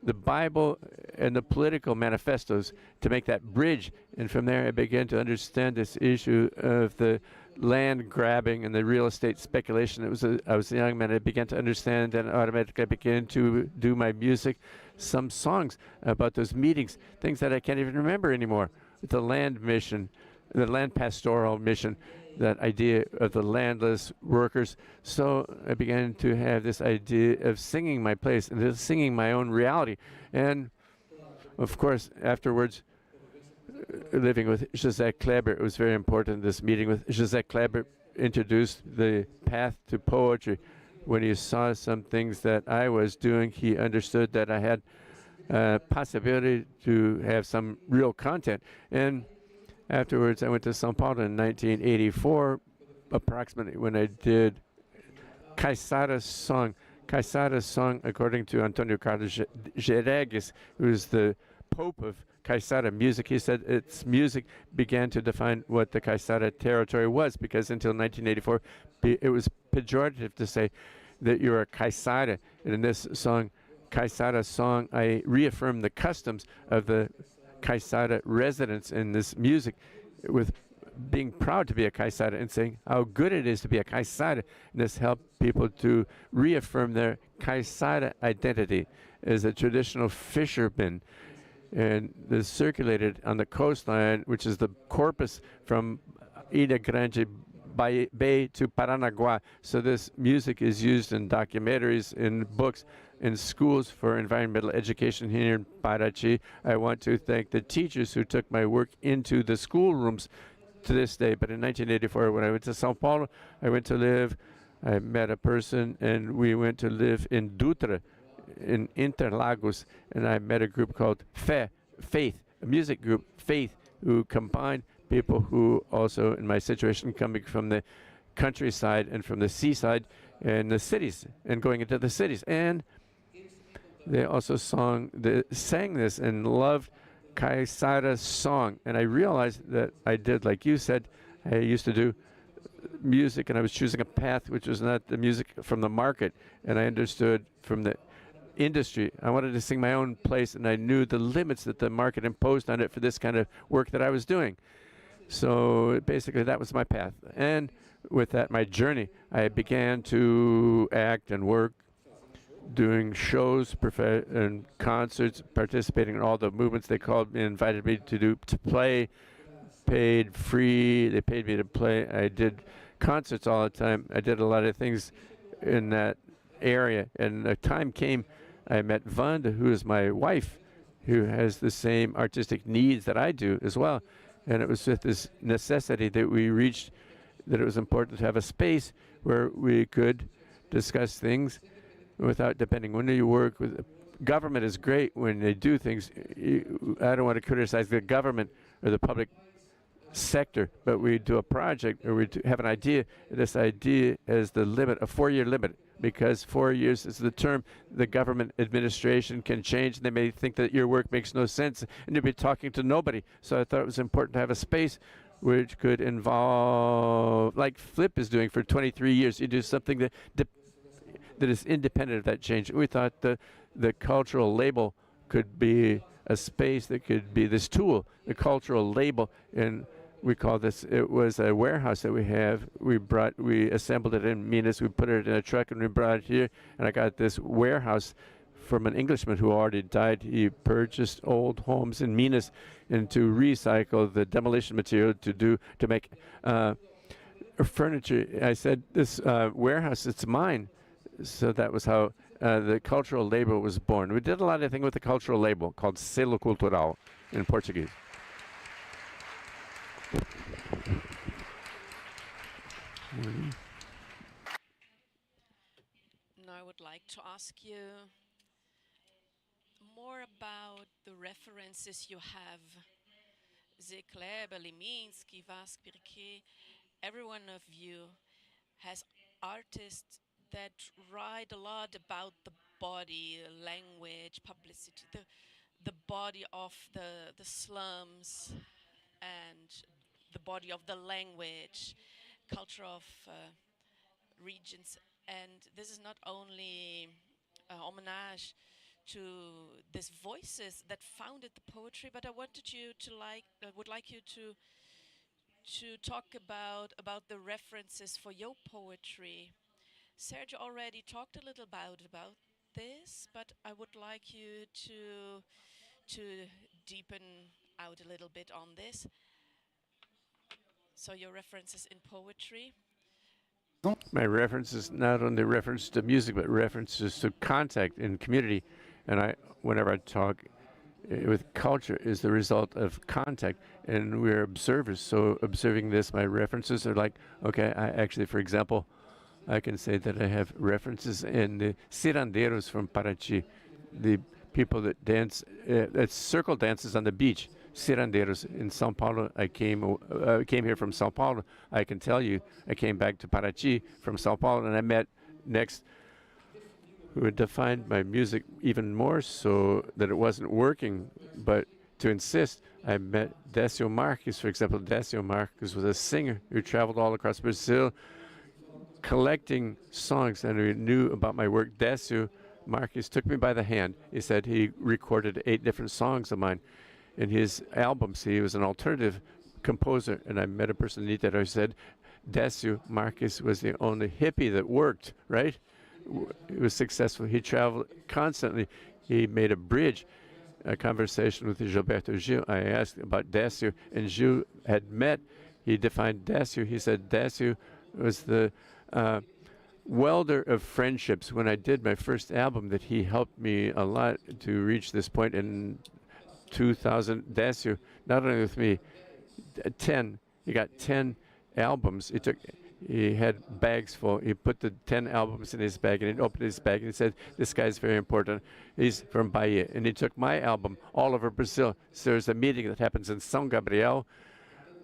the Bible and the political manifestos to make that bridge. And from there, I began to understand this issue of the land grabbing and the real estate speculation. I was a young man. I began to understand, and automatically I began to do my music, some songs about those meetings, things that I can't even remember anymore. The land mission, the land pastoral mission, that idea of the landless workers. So I began to have this idea of singing my place and singing my own reality. And of course, afterwards, living with José Kleber, it was very important. This meeting with José Kleber introduced the path to poetry. When he saw some things that I was doing, he understood that I had a possibility to have some real content. And afterwards, I went to São Paulo in 1984, approximately, when I did Caiçara's song. Caiçara's song, according to Antônio Carlos Geregues, who's the Pope of Caiçara music, he said its music began to define what the Caiçara territory was, because until 1984, it was pejorative to say that you're a Caiçara. And in this song, Caiçara's song, I reaffirm the customs of the Caiçara residents in this music, with being proud to be a Caiçara and saying how good it is to be a Caiçara. And this helped people to reaffirm their Caiçara identity as a traditional fisherman. And this circulated on the coastline, which is the corpus from Ilha Grande Bay to Paranaguá. So this music is used in documentaries, in books, in schools for environmental education here in Perequê. I want to thank the teachers who took my work into the schoolrooms to this day. But in 1984, when I went to São Paulo, I met a person, and we went to live in Dutra, in Interlagos, and I met a group called Faith, a music group, Faith, who combined people who also, in my situation, coming from the countryside and from the seaside and the cities, and going into the cities. And they also sang this and loved Caiçara's song. And I realized that I did, like you said, I used to do music, and I was choosing a path which was not the music from the market. And I understood from the industry, I wanted to sing my own place, and I knew the limits that the market imposed on it for this kind of work that I was doing. So basically that was my path. And with that, my journey, I began to act and work, doing shows and concerts, participating in all the movements. They called me, invited me to play, paid free. They paid me to play. I did concerts all the time. I did a lot of things in that area. And the time came, I met Wanda, who is my wife, who has the same artistic needs that I do as well. And it was with this necessity that we reached that it was important to have a space where we could discuss things without depending. When you work with government, is great when they do things. I don't want to criticize the government or the public sector, but we do a project or we have an idea. This idea is the limit, a 4-year limit, because 4 years is the term the government administration can change. They may think that your work makes no sense and you'll be talking to nobody. So I thought it was important to have a space which could involve, like Flip is doing for 23 years. You do something that is independent of that change. We thought the cultural label could be a space that could be this tool, the cultural label, and we call this, it was a warehouse that we have. We assembled it in Minas, we put it in a truck and we brought it here, and I got this warehouse from an Englishman who already died. He purchased old homes in Minas and to recycle the demolition material to make furniture. I said, this warehouse, it's mine. So that was how the cultural label was born. We did a lot of things with the cultural label called selo cultural in Portuguese. Now I would like to ask you more about the references you have. Kleber, Leminski, Vasque, Perequê, every one of you has artists that write a lot about the body, language, publicity, the body of the slums and the body of the language, culture of regions. And this is not only homage to these voices that founded the poetry, but I wanted you to would like you to talk about the references for your poetry. Sergio already talked a little about this, but I would like you to deepen out a little bit on this. So your references in poetry. My references, not only reference to music, but references to contact in community. And whenever I talk with culture is the result of contact, and we're observers. So observing this, my references are like, okay, I actually, for example, I can say that I have references in the cirandeiros from Paraty, the people that dance, it's circle dances on the beach. Cirandeiros in São Paulo. I came here from São Paulo. I can tell you, I came back to Paraty from São Paulo, and I met next who had defined my music even more so that it wasn't working, but to insist. I met Décio Marques, for example. Décio Marques was a singer who traveled all across Brazil collecting songs, and who knew about my work. Décio Marques took me by the hand. He said he recorded 8 different songs of mine in his albums. He was an alternative composer, and I met a person who said Décio Marques was the only hippie that worked, right? He was successful. He traveled constantly. He made a bridge, a conversation with Gilberto Gil. I asked about Décio, and Gil had met. He defined Décio. He said Décio was the welder of friendships. When I did my first album, that he helped me a lot to reach this point in 2000. Décio, not only with me, 10. He got 10 albums. He had bags full. He put the 10 albums in his bag, and he opened his bag and he said, this guy's very important. He's from Bahia. And he took my album all over Brazil. So there's a meeting that happens in São Gabriel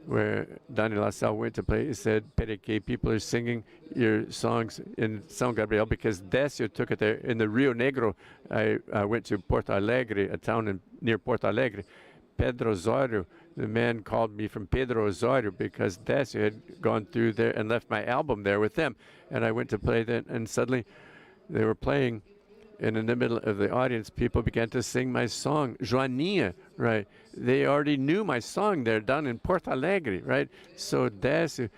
where Daniel Lasalle went to play. He said, Perequê, people are singing your songs in São Gabriel because Décio took it there. In the Rio Negro, I went to Porto Alegre, a town near Porto Alegre. Pedro Osório, the man called me from Pedro Osório because Décio had gone through there and left my album there with them. And I went to play that, and suddenly they were playing, and in the middle of the audience, people began to sing my song, Joaninha, right? They already knew my song there down in Porto Alegre, right? So Décio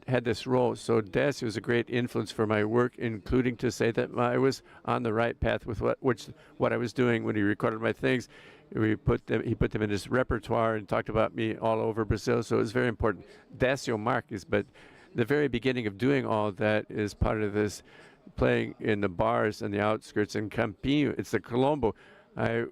had this role. So Décio was a great influence for my work, including to say that I was on the right path with what I was doing when he recorded my things. He put them in his repertoire and talked about me all over Brazil. So it was very important. Décio Marques, but the very beginning of doing all that is part of this playing in the bars and the outskirts in Campinho. It's the Colombo. I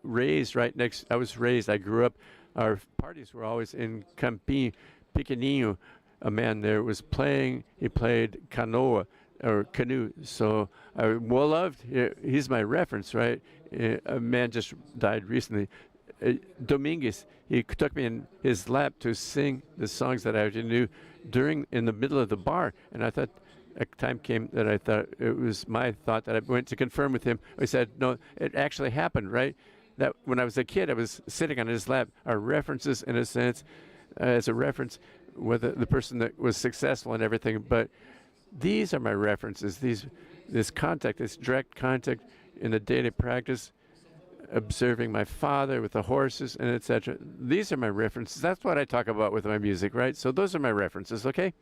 grew up, our parties were always in Campinho. Pequeninho, a man there was playing, he played canoa or canoe. So I loved, he's my reference, right? A man just died recently. Domingues, he took me in his lap to sing the songs that I already knew in the middle of the bar. And I thought, a time came that I thought it was my thought that I went to confirm with him. I said, no, it actually happened, right? That when I was a kid, I was sitting on his lap. Our references, in a sense, as a reference, whether the person that was successful and everything. But these are my references. This contact, this direct contact in the daily practice, observing my father with the horses and etc. These are my references. That's what I talk about with my music, right? So those are my references, okay?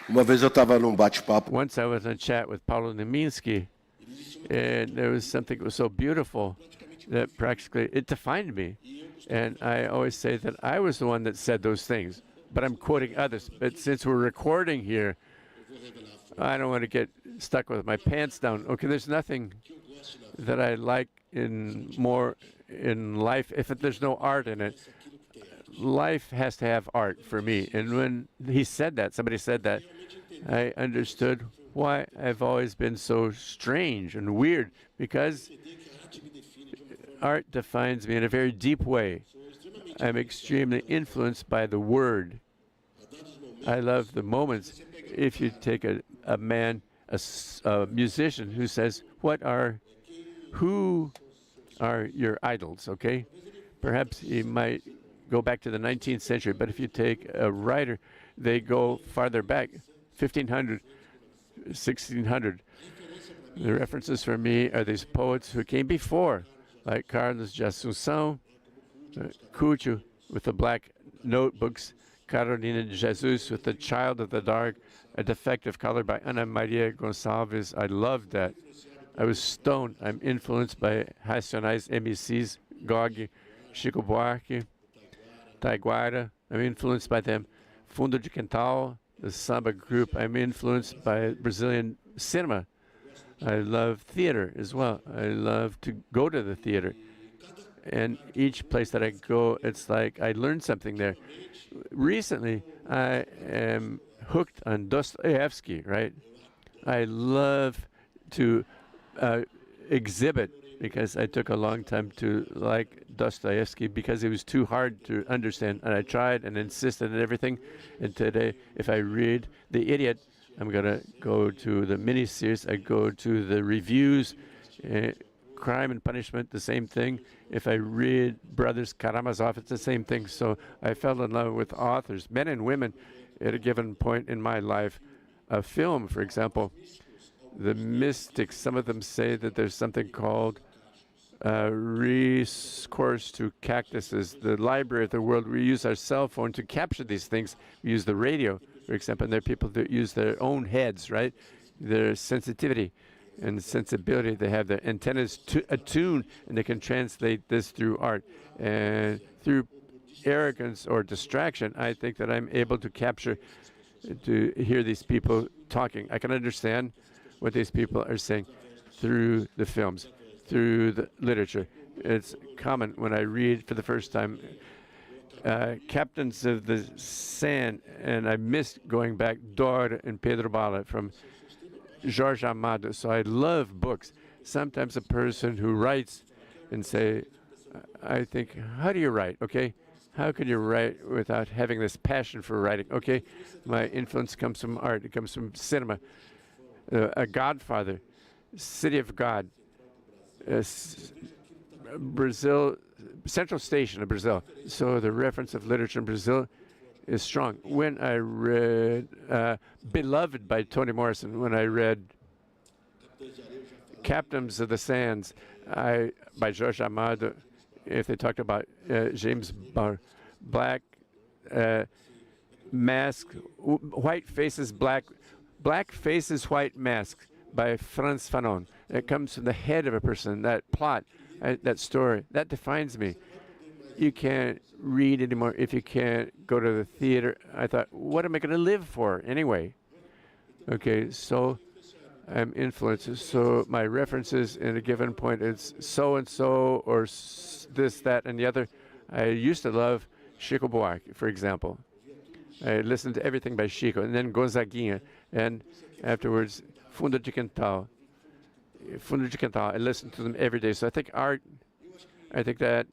Uma vez eu estava num bate-papo. Once I was in a chat with Paulo Neminsky, and there was something that was so beautiful that practically it defined me. And I always say that I was the one that said those things, but I'm quoting others. But since we're recording here, I don't want to get stuck with my pants down. Okay, there's nothing that I like more in life if there's no art in it. Life has to have art for me. And when he said that, somebody said that, I understood why I've always been so strange and weird, because art defines me in a very deep way. I'm extremely influenced by the word. I love the moments. If you take a musician who says, who are your idols, okay? Perhaps he might go back to the 19th century, but if you take a writer, they go farther back, 1500, 1600. The references for me are these poets who came before, like Carlos de Assunção, Cucho with the black notebooks, Carolina de Jesus with The Child of the Dark, a defective color by Ana Maria Gonçalves. I loved that. I was stoned. I'm influenced by Racionais MCs, Gog, Chico Buarque, Taiguara. I'm influenced by them. Fundo de Quintal, the samba group. I'm influenced by Brazilian cinema. I love theater as well. I love to go to the theater. And each place that I go, it's like I learn something there. Recently, I am hooked on Dostoevsky, right? I love to exhibit, because I took a long time to like Dostoevsky because it was too hard to understand. And I tried and insisted on everything. And today, if I read The Idiot, I'm going to go to the miniseries. I go to the reviews. Crime and Punishment, the same thing. If I read Brothers Karamazov, it's the same thing. So I fell in love with authors, men and women, at a given point in my life. A film, for example, the mystics, some of them say that there's something called recourse to cactuses. The library of the world, we use our cell phone to capture these things. We use the radio, for example, and there are people that use their own heads, right? Their sensitivity and sensibility. They have their antennas attuned, and they can translate this through art. And through arrogance or distraction, I think that I'm able to capture, to hear these people talking. I can understand what these people are saying through the films, through the literature. It's common when I read for the first time Captains of the Sand, and I missed going back Dor and Pedro Bala from Jorge Amado. So I love books. Sometimes a person who writes and say, I think, how do you write, okay? How can you write without having this passion for writing? Okay, my influence comes from art. It comes from cinema. A Godfather, City of God, Brazil, Central Station of Brazil. So the reference of literature in Brazil is strong. When I read Beloved by Toni Morrison, when I read Captains of the Sands by Jorge Amado, if they talked about James Bauer, Black Mask, White Faces, Black Faces, White Mask by Frantz Fanon. It comes from the head of a person, that plot, that story, that defines me. You can't read anymore if you can't go to the theater. I thought, what am I going to live for anyway? Okay, so I'm influenced. So my references in a given point is so-and-so or this, that, and the other. I used to love Chico Buarque, for example. I listened to everything by Chico, and then Gonzaguinha, and afterwards Fundo de Quintal. Fundo de Quintal, I listened to them every day. So I think art, I think that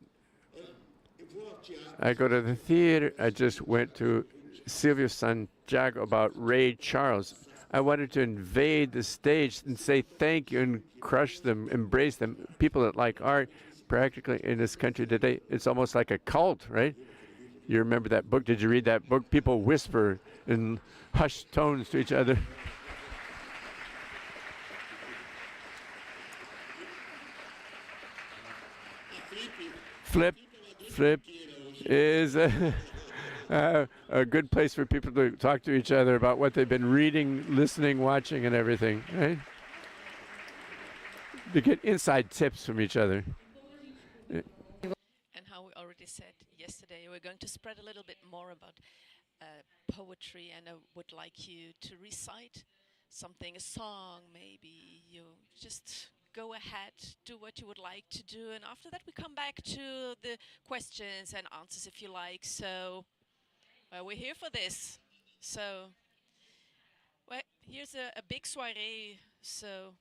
I go to the theater. I just went to Silvio Santiago about Ray Charles. I wanted to invade the stage and say thank you and crush them, embrace them. People that like art, practically in this country today, it's almost like a cult, right? You remember that book? Did you read that book? People whisper in hushed tones to each other. Flip is a good place for people to talk to each other about what they've been reading, listening, watching, and everything, right? To get inside tips from each other. And how we already said yesterday, we're going to spread a little bit more about poetry, and I would like you to recite something, a song maybe. You just go ahead, do what you would like to do, and after that we come back to the questions and answers if you like. So we're here for this. So here's a big soiree. So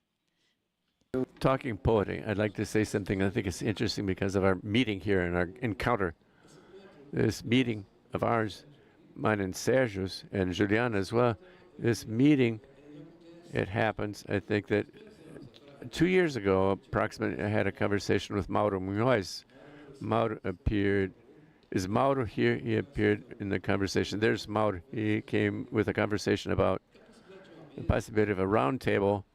Talking poetry, I'd like to say something I think is interesting because of our meeting here and our encounter. This meeting of ours, mine and Sergio's and Juliana as well, this meeting, it happens, I think that 2 years ago, approximately, I had a conversation with Mauro Munoz. Mauro appeared. Is Mauro here? He appeared in the conversation. There's Mauro. He came with a conversation about the possibility of a round table.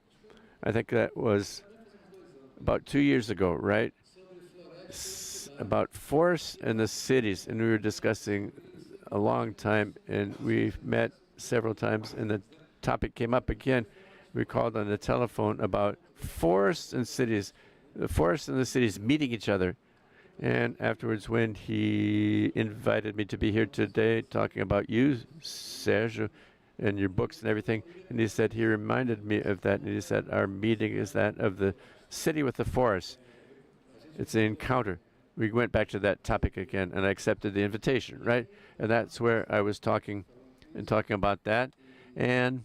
I think that was about 2 years ago, right? About forests and the cities, and we were discussing a long time, and we've met several times, and the topic came up again. We called on the telephone about forests and cities, the forests and the cities meeting each other. And afterwards, when he invited me to be here today talking about you, Sergio, and your books and everything, and he said he reminded me of that, and he said our meeting is that of the city with the forest. It's an encounter. We went back to that topic again, and I accepted the invitation, right? And that's where I was talking about that. And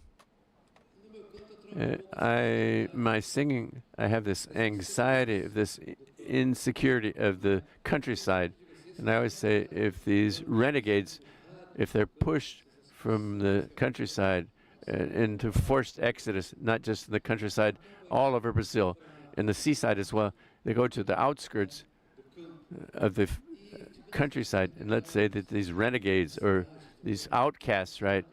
my singing, I have this anxiety, this insecurity of the countryside. And I always say, if these renegades, if they're pushed from the countryside into forced exodus, not just in the countryside, all over Brazil, and the seaside as well, they go to the outskirts of the countryside, and let's say that these renegades or these outcasts, right,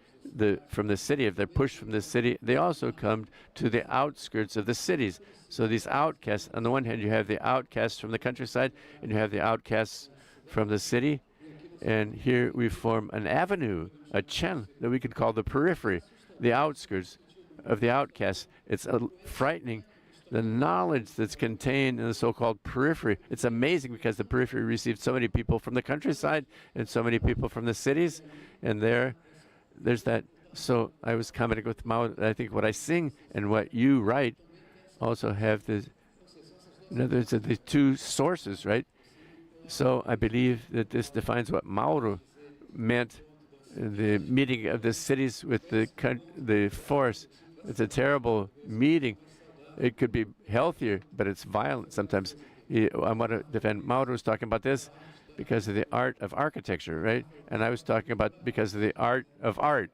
from the city, if they're pushed from the city, they also come to the outskirts of the cities. So these outcasts, on the one hand, you have the outcasts from the countryside, and you have the outcasts from the city, and here we form an avenue, a channel that we could call the periphery, the outskirts of the outcasts. It's frightening, the knowledge that's contained in the so-called periphery. It's amazing because the periphery received so many people from the countryside and so many people from the cities, and there's that. So I was commenting with Mao, I think what I sing and what you write also have this, in other words, the two sources, right? So I believe that this defines what Mauro meant, the meeting of the cities with the forest. It's a terrible meeting. It could be healthier, but it's violent sometimes. I want to defend. Mauro was talking about this because of the art of architecture, right? And I was talking about because of the art of art.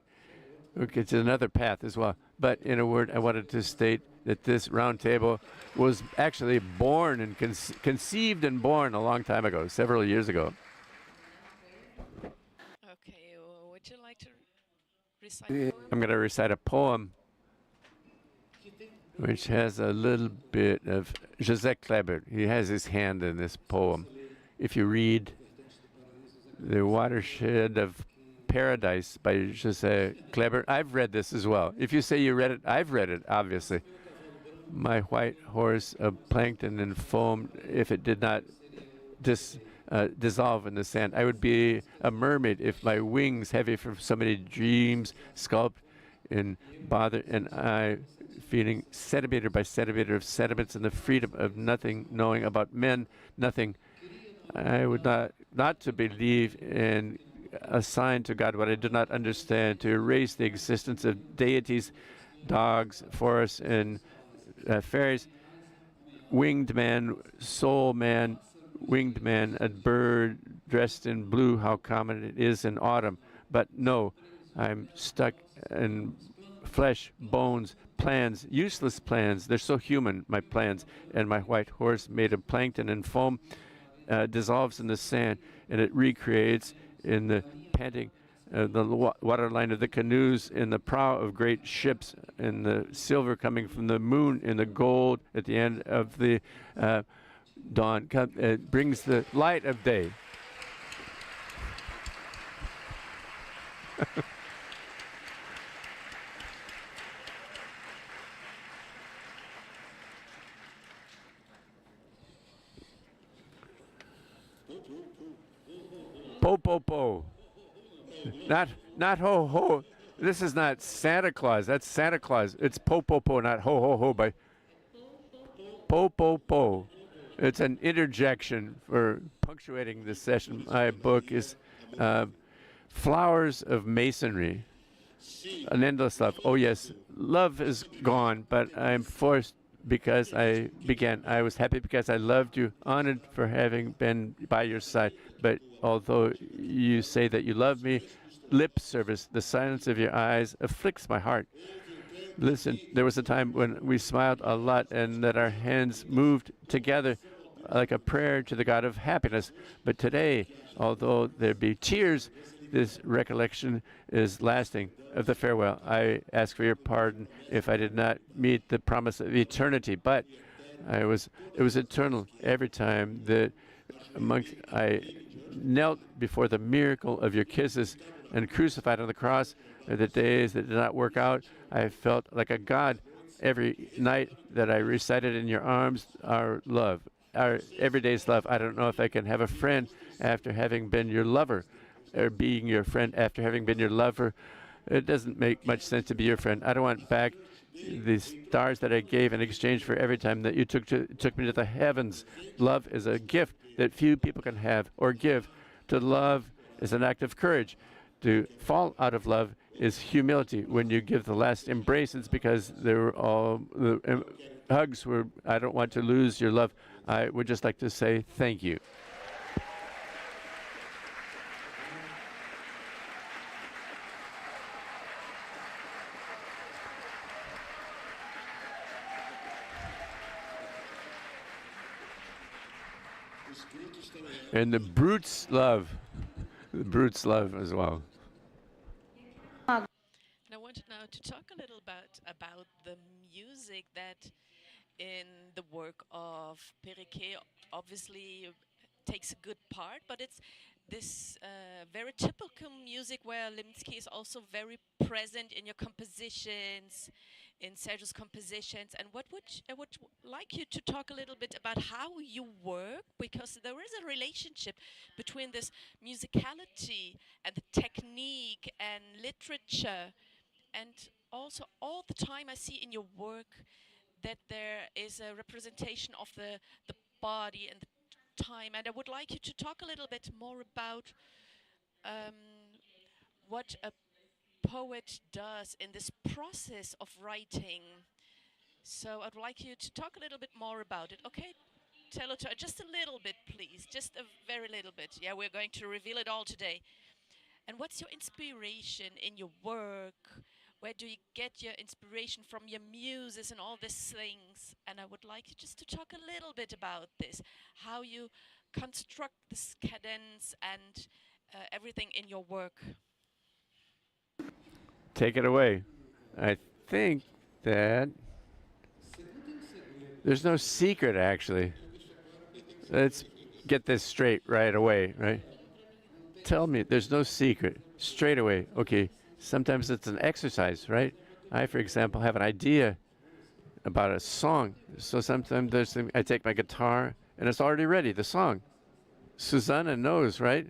It's another path as well. But in a word, I wanted to state that this round table was actually born and conceived and born a long time ago, several years ago. Okay, would you like to recite a poem? I'm going to recite a poem which has a little bit of José Kleber. He has his hand in this poem. If you read The Watershed of Paradise by José Kleber, I've read this as well. If you say you read it, I've read it, obviously. My white horse of plankton and foam, if it did not dissolve in the sand, I would be a mermaid if my wings, heavy from so many dreams, sculpt in bother, and I feeling centimeter by centimeter of sediments and the freedom of nothing, knowing about men, nothing. I would not to believe in assign to God what I do not understand, to erase the existence of deities, dogs, forests, and fairies. Winged man, soul man, winged man, a bird dressed in blue, how common it is in autumn. But no, I'm stuck in flesh, bones, plans, useless plans. They're so human, my plans. And my white horse, made of plankton and foam, dissolves in the sand, and it recreates in the panting, the waterline of the canoes, in the prow of great ships, in the silver coming from the moon, in the gold at the end of the dawn. It brings the light of day. Po po po. Not ho ho. This is not Santa Claus. That's Santa Claus. It's po po po, not ho ho ho. By po po po. It's an interjection for punctuating this session. My book is Flowers of Masonry. An endless love. Oh yes, love is gone, but I'm forced because I began. I was happy because I loved you, honored for having been by your side. But although you say that you love me, lip service, the silence of your eyes afflicts my heart. Listen, there was a time when we smiled a lot and that our hands moved together like a prayer to the God of happiness. But today, although there be tears, this recollection is lasting of the farewell. I ask for your pardon if I did not meet the promise of eternity, but it was eternal every time that I knelt before the miracle of your kisses and crucified on the cross. The days that did not work out, I felt like a god every night that I recited in your arms our love, our everyday's love. I don't know if I can have a friend after having been your lover, or being your friend after having been your lover. It doesn't make much sense to be your friend. I don't want back the stars that I gave in exchange for every time that you took me to the heavens. Love is a gift that few people can have or give. To love is an act of courage. To fall out of love is humility. When you give the last embrace, it's because they were all the hugs were, I don't want to lose your love. I would just like to say thank you. And the brutes love as well. And I wanted now to talk a little about the music that in the work of Perequê obviously takes a good part, but it's this very typical music where Leminski is also very present in your compositions, in Sergio's compositions. And I would like you to talk a little bit about how you work, because there is a relationship between this musicality and the technique and literature. And also all the time I see in your work that there is a representation of the body and the time. And I would like you to talk a little bit more about what a poet does in this process of writing. So I'd like you to talk a little bit more about it. Okay, tell it just a little bit, please. Just a very little bit. Yeah, we're going to reveal it all today. And what's your inspiration in your work? Where do you get your inspiration from, your muses and all these things? And I would like you just to talk a little bit about this, how you construct this cadence and everything in your work. Take it away. I think that there's no secret, actually. Let's get this straight right away, right? Tell me, there's no secret. Straight away. Okay, sometimes it's an exercise, right? I, for example, have an idea about a song. So sometimes I take my guitar and it's already ready, the song. Susanna knows, right?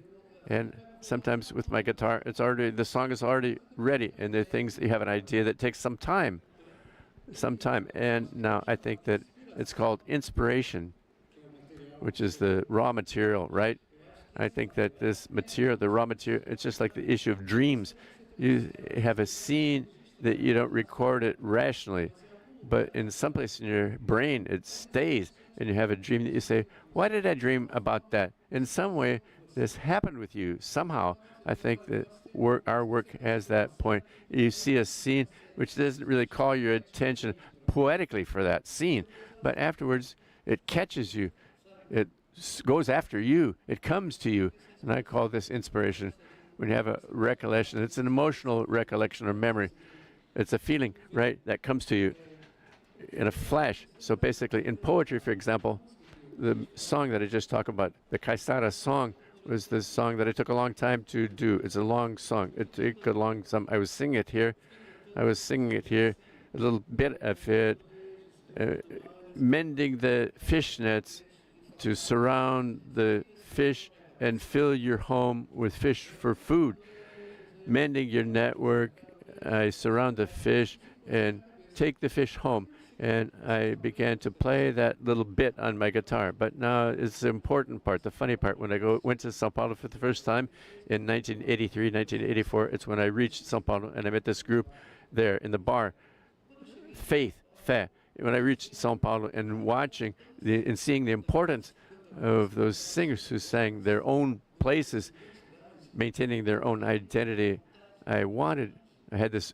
And sometimes with my guitar, the song is already ready, and there are things that you have an idea that takes some time. And now I think that it's called inspiration, which is the raw material, right? I think that this material, the raw material, it's just like the issue of dreams. You have a scene that you don't record it rationally, but in some place in your brain it stays, and you have a dream that you say, why did I dream about that? In some way, this happened with you somehow. I think that our work has that point. You see a scene which doesn't really call your attention poetically for that scene, but afterwards it catches you. It goes after you. It comes to you. And I call this inspiration. When you have a recollection, it's an emotional recollection or memory. It's a feeling, right, that comes to you in a flash. So basically in poetry, for example, the song that I just talked about, the Caissara song, was this song that I took a long time to do. It's a long song. It took a long time. I was singing it here. A little bit of it. Mending the fish nets to surround the fish and fill your home with fish for food. Mending your network, I surround the fish and take the fish home. And I began to play that little bit on my guitar. But now it's the important part, the funny part. When I went to Sao Paulo for the first time in 1983, 1984, it's when I reached Sao Paulo and I met this group there in the bar, Fé. When I reached Sao Paulo and and seeing the importance of those singers who sang their own places, maintaining their own identity, I had this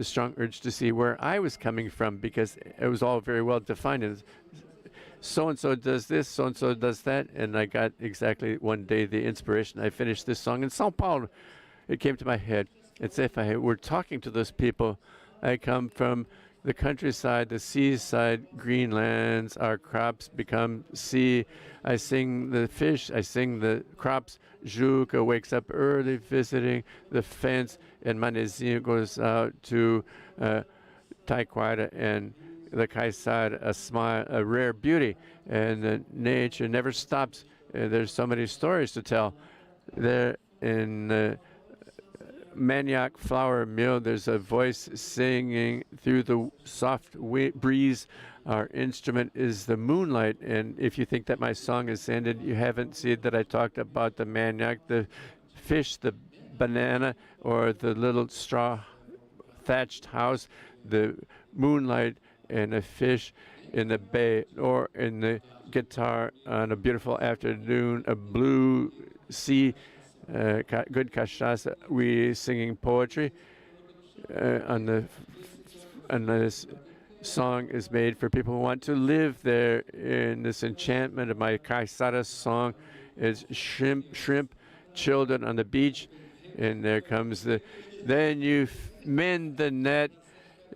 strong urge to see where I was coming from, because it was all very well defined. And so-and-so does this, so-and-so does that, and I got exactly one day the inspiration. I finished this song in Sao Paulo. It came to my head. It's if I were talking to those people. I come from the countryside, the seaside, greenlands, our crops become sea. I sing the fish, I sing the crops. Juca wakes up early visiting the fence, and Manezinho goes out to Taquara, and the Kaisar, a rare beauty. And nature never stops. There's so many stories to tell. There in the Manioc flour mill, there's a voice singing through the soft breeze. Our instrument is the moonlight, and if you think that my song is ended, you haven't seen that I talked about the manioc, the fish, the banana, or the little straw thatched house, the moonlight, and a fish in the bay, or in the guitar on a beautiful afternoon, a blue sea, good cachaça. We singing poetry, and this song is made for people who want to live there in this enchantment of my Kaisara song. Is shrimp children on the beach, and there comes then you mend the net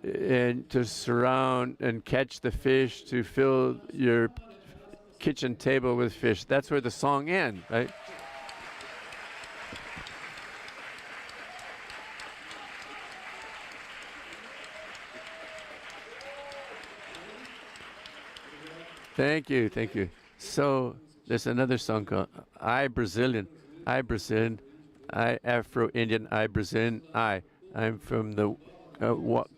and to surround and catch the fish to fill your kitchen table with fish. That's where the song ends, right? Thank you. So there's another song called I Brazilian, I Afro-Indian, I Brazilian, I'm from the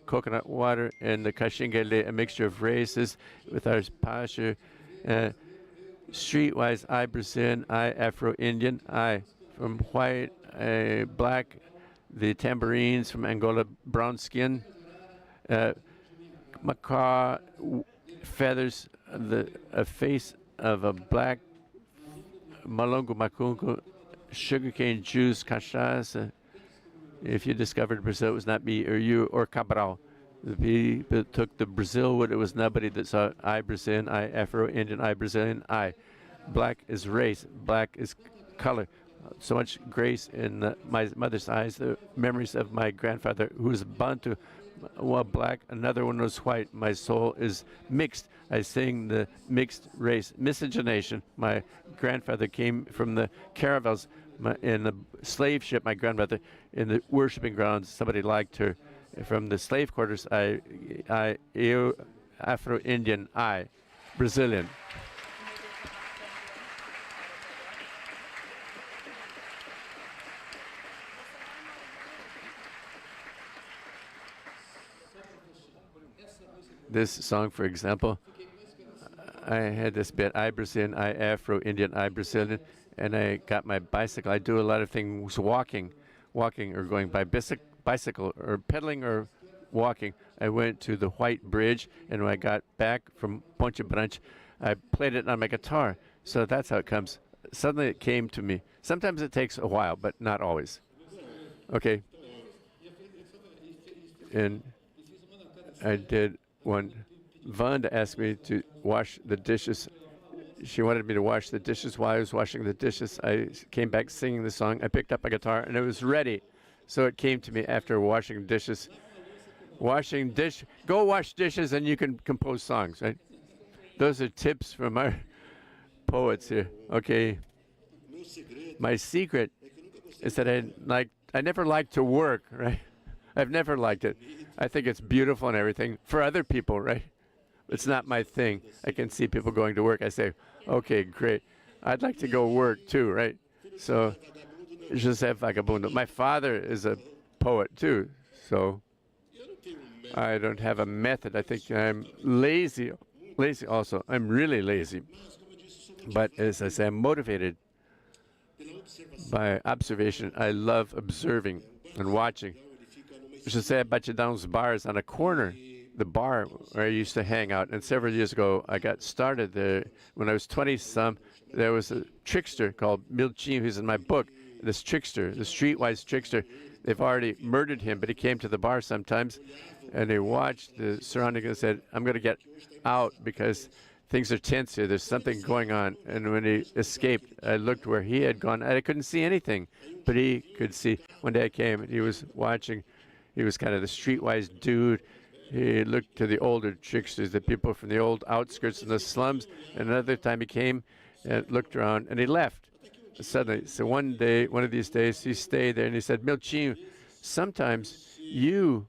coconut water and the Caxingale, a mixture of races with our pasture. Streetwise, I Brazilian, I Afro-Indian, I from white, black, the tambourines from Angola, brown skin, macaw feathers, a face of a black malongo macungo, sugarcane juice, cachaça. If you discovered Brazil, it was not me or you or Cabral. The people took the Brazil wood, it was nobody that saw I Brazilian, I Afro-Indian, I Brazilian, I. Black is race, black is color. So much grace in my mother's eyes, the memories of my grandfather who was Bantu, one black, another one was white. My soul is mixed. I sing the mixed race. Miscegenation. My grandfather came from the caravels in the slave ship. My grandmother in the worshiping grounds. Somebody liked her. From the slave quarters, eu Afro-Indian, I Brazilian. This song, for example, I had this bit, I Brazilian, I Afro-Indian, I Brazilian, and I got my bicycle. I do a lot of things walking or going by bicycle or pedaling or walking. I went to the White Bridge, and when I got back from Ponte Branch, I played it on my guitar. So that's how it comes. Suddenly it came to me. Sometimes it takes a while, but not always. Okay. And I did one. Vanda asked me to wash the dishes. She wanted me to wash the dishes while I was washing the dishes. I came back singing the song. I picked up a guitar, and it was ready. So it came to me after washing dishes. Go wash dishes, and you can compose songs, right? Those are tips from our poets here. Okay. My secret is that I never like to work, right? I've never liked it. I think it's beautiful and everything for other people, right? It's not my thing. I can see people going to work. I say, okay, great. I'd like to go work too, right? So, Joseph Vagabundo. My father is a poet too, so I don't have a method. I think I'm lazy also. I'm really lazy. But as I say, I'm motivated by observation. I love observing and watching. José Batidão's bars on a corner, the bar where I used to hang out. And several years ago, I got started there. When I was 20-some, there was a trickster called Miltinho, who's in my book. This trickster, the streetwise trickster, they've already murdered him, but he came to the bar sometimes, and they watched the surroundings and said, I'm going to get out because things are tense here. There's something going on. And when he escaped, I looked where he had gone. I couldn't see anything, but he could see. One day I came, and he was watching. He was kind of the streetwise dude. He looked to the older tricksters, the people from the old outskirts and the slums. And another time he came and looked around, and he left suddenly. So one day, one of these days, he stayed there, and he said, Miltinho, sometimes you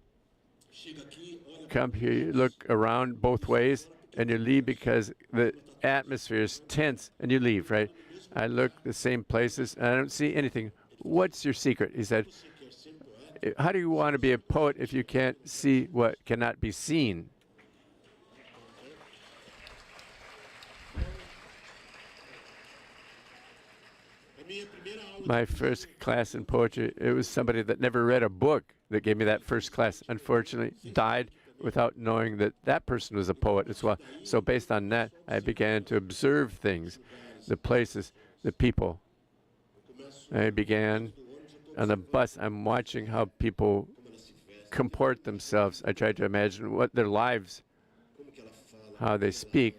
come here, you look around both ways, and you leave because the atmosphere is tense, and you leave, right? I look the same places, and I don't see anything. What's your secret? He said, how do you want to be a poet if you can't see what cannot be seen? My first class in poetry, it was somebody that never read a book that gave me that first class. Unfortunately, died without knowing that that person was a poet as well. So based on that, I began to observe things, the places, the people. I began on the bus. I'm watching how people comport themselves. I tried to imagine what their lives, how they speak,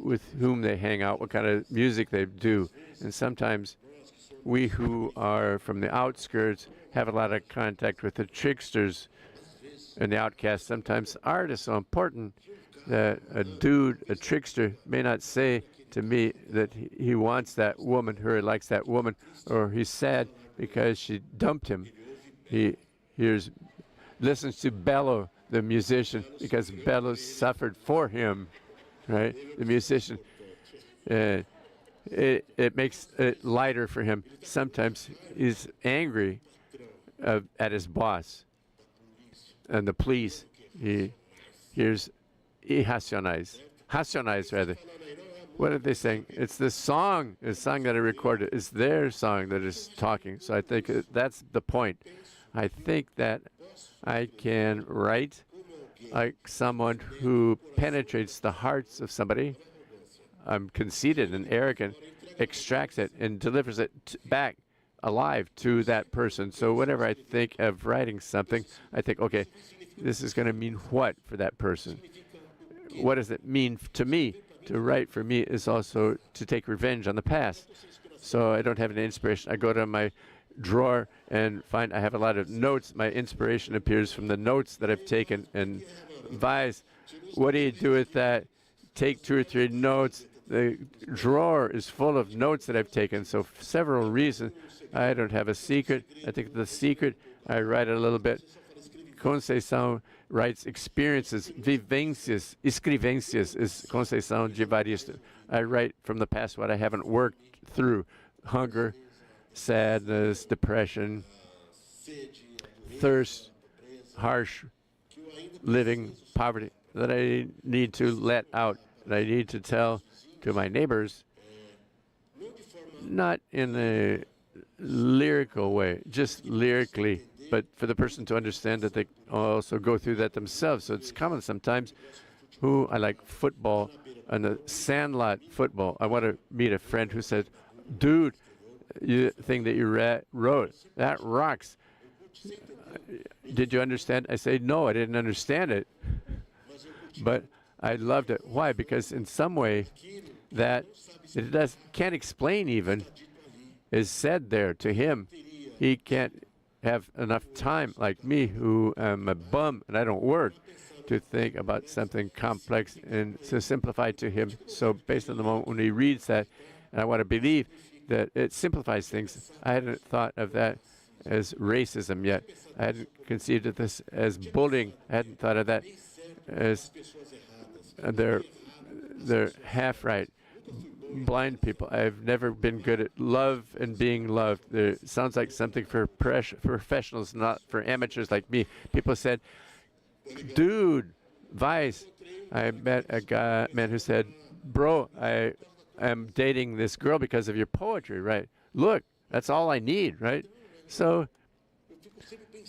with whom they hang out, what kind of music they do. And sometimes we who are from the outskirts have a lot of contact with the tricksters and the outcasts. Sometimes art is so important that a dude, a trickster, may not say to me that he wants that woman, or he likes that woman, or he's sad because she dumped him. He listens to Bello, the musician, because Bello suffered for him, right? The musician. It makes it lighter for him. Sometimes he's angry at his boss and the police. He hears racionais rather. What are they saying? It's the song that I recorded. It's their song that is talking. So I think that's the point. I think that I can write like someone who penetrates the hearts of somebody. I'm conceited and arrogant, extracts it and delivers it back alive to that person. So whenever I think of writing something, I think, okay, this is going to mean what for that person? What does it mean to me? To write for me is also to take revenge on the past. So I don't have any inspiration. I go to my drawer and find I have a lot of notes. My inspiration appears from the notes that I've taken. And Vice, what do you do with that? Take 2 or 3 notes. The drawer is full of notes that I've taken. So for several reasons, I don't have a secret. I think the secret, I write a little bit. Conceição writes experiences, vivências, escrivências is Conceição de Evaristo. I write from the past what I haven't worked through. Hunger, sadness, depression, thirst, harsh living, poverty, that I need to let out, that I need to tell to my neighbors, not in a lyrical way, just lyrically, but for the person to understand that they also go through that themselves. So it's common sometimes who I like football, and the sandlot football. I want to meet a friend who said, dude, you thing that you wrote, that rocks. Did you understand? I say, no, I didn't understand it. But I loved it. Why? Because in some way that it can't explain even is said there to him. He can't have enough time, like me, who am a bum and I don't work, to think about something complex and to simplify to him. So based on the moment when he reads that, and I want to believe, that it simplifies things. I hadn't thought of that as racism yet. I hadn't conceived of this as bullying. I hadn't thought of that as they're half right. Blind people. I've never been good at love and being loved. It sounds like something for professionals, not for amateurs like me. People said, dude, Vice. I met a man who said, bro, I am dating this girl because of your poetry, right? Look, that's all I need, right? So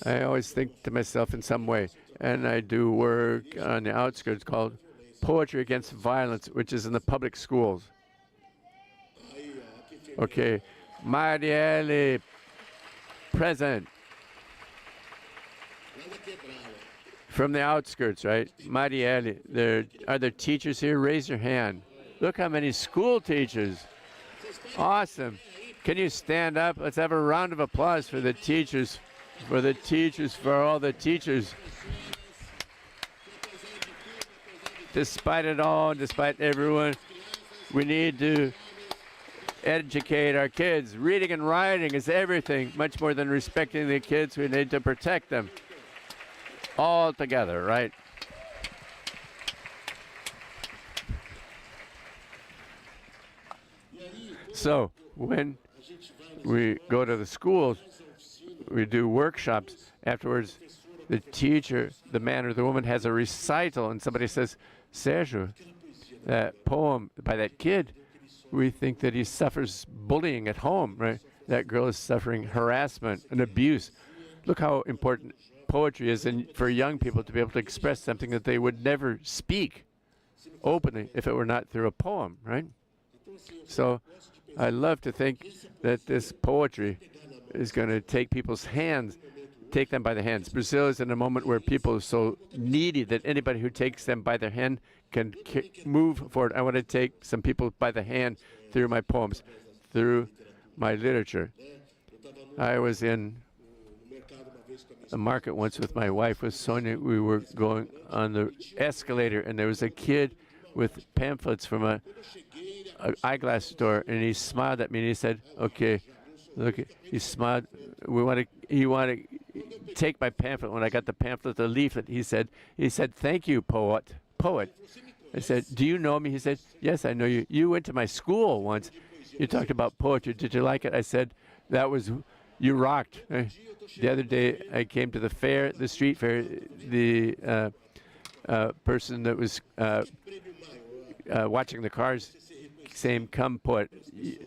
I always think to myself in some way, and I do work on the outskirts called Poetry Against Violence, which is in the public schools. Okay, Marielle, present. From the outskirts, right? Marielle, are there teachers here? Raise your hand. Look how many school teachers. Awesome. Can you stand up? Let's have a round of applause for the teachers, for all the teachers. Despite it all, despite everyone, we need to educate our kids. Reading and writing is everything. Much more than respecting the kids, we need to protect them. All together, right? So when we go to the schools, we do workshops. Afterwards, the teacher, the man or the woman has a recital, and somebody says, Sergio, that poem by that kid, we think that he suffers bullying at home, right? That girl is suffering harassment and abuse. Look how important poetry is for young people to be able to express something that they would never speak openly if it were not through a poem, right? So I love to think that this poetry is going to take people's hands, take them by the hands. Brazil is in a moment where people are so needy that anybody who takes them by their hand can move forward. I want to take some people by the hand through my poems, through my literature. I was in a market once with my wife, with Sonia. We were going on the escalator, and there was a kid with pamphlets from a eyeglass store, and he smiled at me, and he said, okay, look, he smiled. He wanted to take my pamphlet. When I got the pamphlet, the leaflet, he said, thank you, poet. I said, do you know me? He said, yes, I know you. You went to my school once. You talked about poetry. Did you like it? I said, you rocked. The other day, I came to the fair, the street fair. The person that was watching the cars saying, come poet.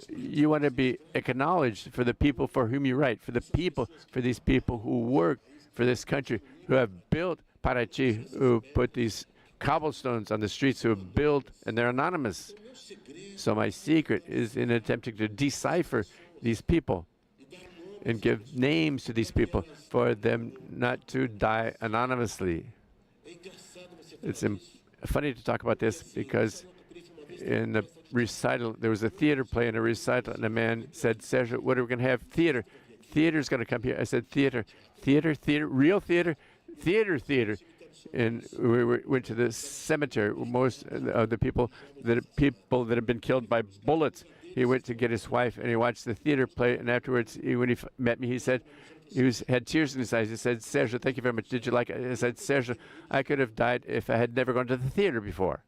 You want to be acknowledged for the people for whom you write, for these people who work for this country, who have built Paraty, who put these cobblestones on the streets, who have built, and they're anonymous. So my secret is in attempting to decipher these people and give names to these people for them not to die anonymously. It's funny to talk about this because in the recital, there was a theater play in a recital, and a man said, Sergio, what are we going to have? Theater. Theater's going to come here. I said, theater, real theater, theater. And we went to the cemetery. Most of the people that have been killed by bullets. He went to get his wife, and he watched the theater play. And afterwards, when he met me, he said, had tears in his eyes. He said, Sergio, thank you very much. Did you like it? I said, Sergio, I could have died if I had never gone to the theater before.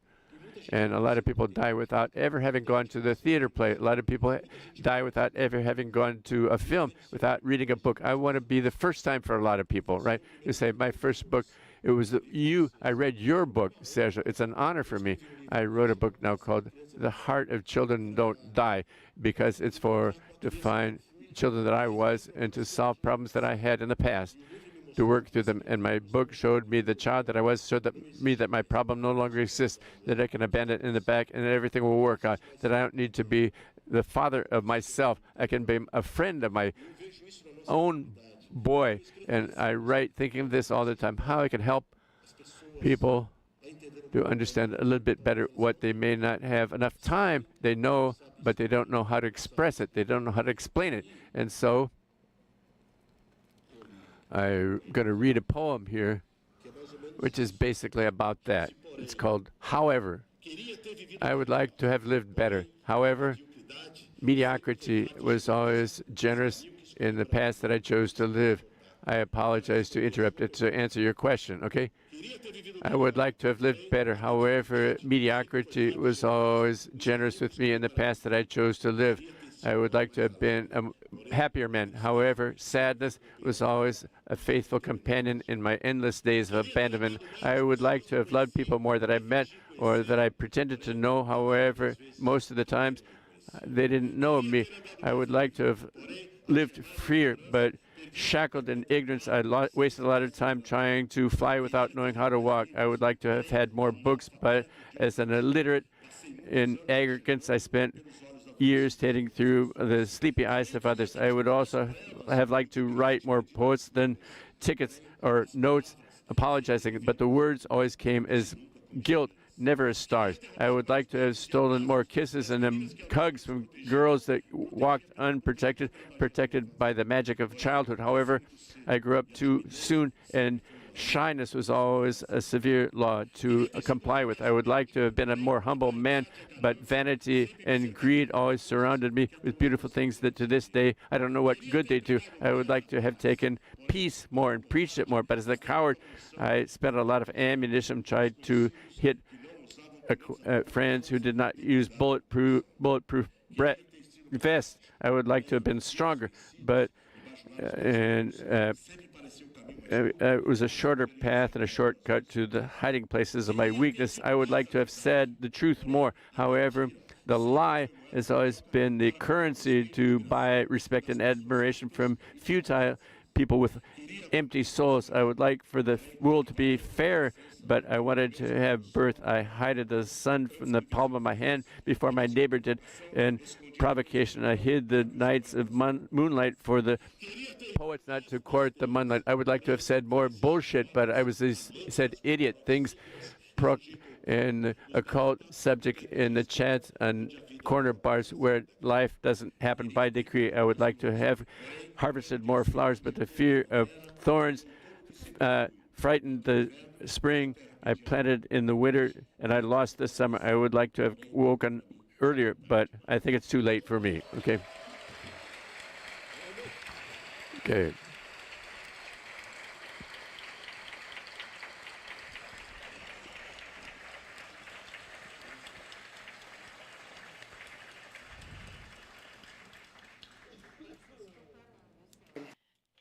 And a lot of people die without ever having gone to the theater play. A lot of people die without ever having gone to a film, without reading a book. I want to be the first time for a lot of people, right? You say, my first book, it was I read your book, Sergio. It's an honor for me. I wrote a book now called The Heart of Children Don't Die, because it's to find children that I was and to solve problems that I had in the past, to work through them. And my book showed me the child that I was, showed me that my problem no longer exists, that I can abandon it in the back and that everything will work out, that I don't need to be the father of myself. I can be a friend of my own boy. And I write thinking of this all the time, how I can help people to understand a little bit better what they may not have enough time. They know, but they don't know how to express it. They don't know how to explain it. And so I'm going to read a poem here, which is basically about that. It's called, However. I would like to have lived better. However, mediocrity was always generous in the path that I chose to live. I apologize to interrupt it to answer your question, okay? I would like to have lived better. However, mediocrity was always generous with me in the past that I chose to live. I would like to have been a happier man. However, sadness was always a faithful companion in my endless days of abandonment. I would like to have loved people more that I met or that I pretended to know. However, most of the times they didn't know me. I would like to have lived freer, but shackled in ignorance. I wasted a lot of time trying to fly without knowing how to walk. I would like to have had more books, but as an illiterate in aggregates, I spent years staring through the sleepy eyes of others. I would also have liked to write more poets than tickets or notes apologizing, but the words always came as guilt, never as stars. I would like to have stolen more kisses and hugs from girls that walked unprotected, protected by the magic of childhood. However, I grew up too soon, and shyness was always a severe law to comply with. I would like to have been a more humble man, but vanity and greed always surrounded me with beautiful things that to this day, I don't know what good they do. I would like to have taken peace more and preached it more, but as a coward, I spent a lot of ammunition, tried to hit friends who did not use bulletproof vests. I would like to have been stronger, but it was a shorter path and a shortcut to the hiding places of my weakness. I would like to have said the truth more. However, the lie has always been the currency to buy respect and admiration from futile people with empty souls. I would like for the world to be fair, but I wanted to have birth. I hid the sun from the palm of my hand before my neighbor did. And provocation, I hid the nights of moonlight for the poets not to court the moonlight. I would like to have said more bullshit, but I said idiot things in occult subject in the chats and corner bars where life doesn't happen by decree. I would like to have harvested more flowers, but the fear of thorns frightened the spring. I planted in the winter, and I lost the summer. I would like to have woken earlier, but I think it's too late for me. Okay. Okay.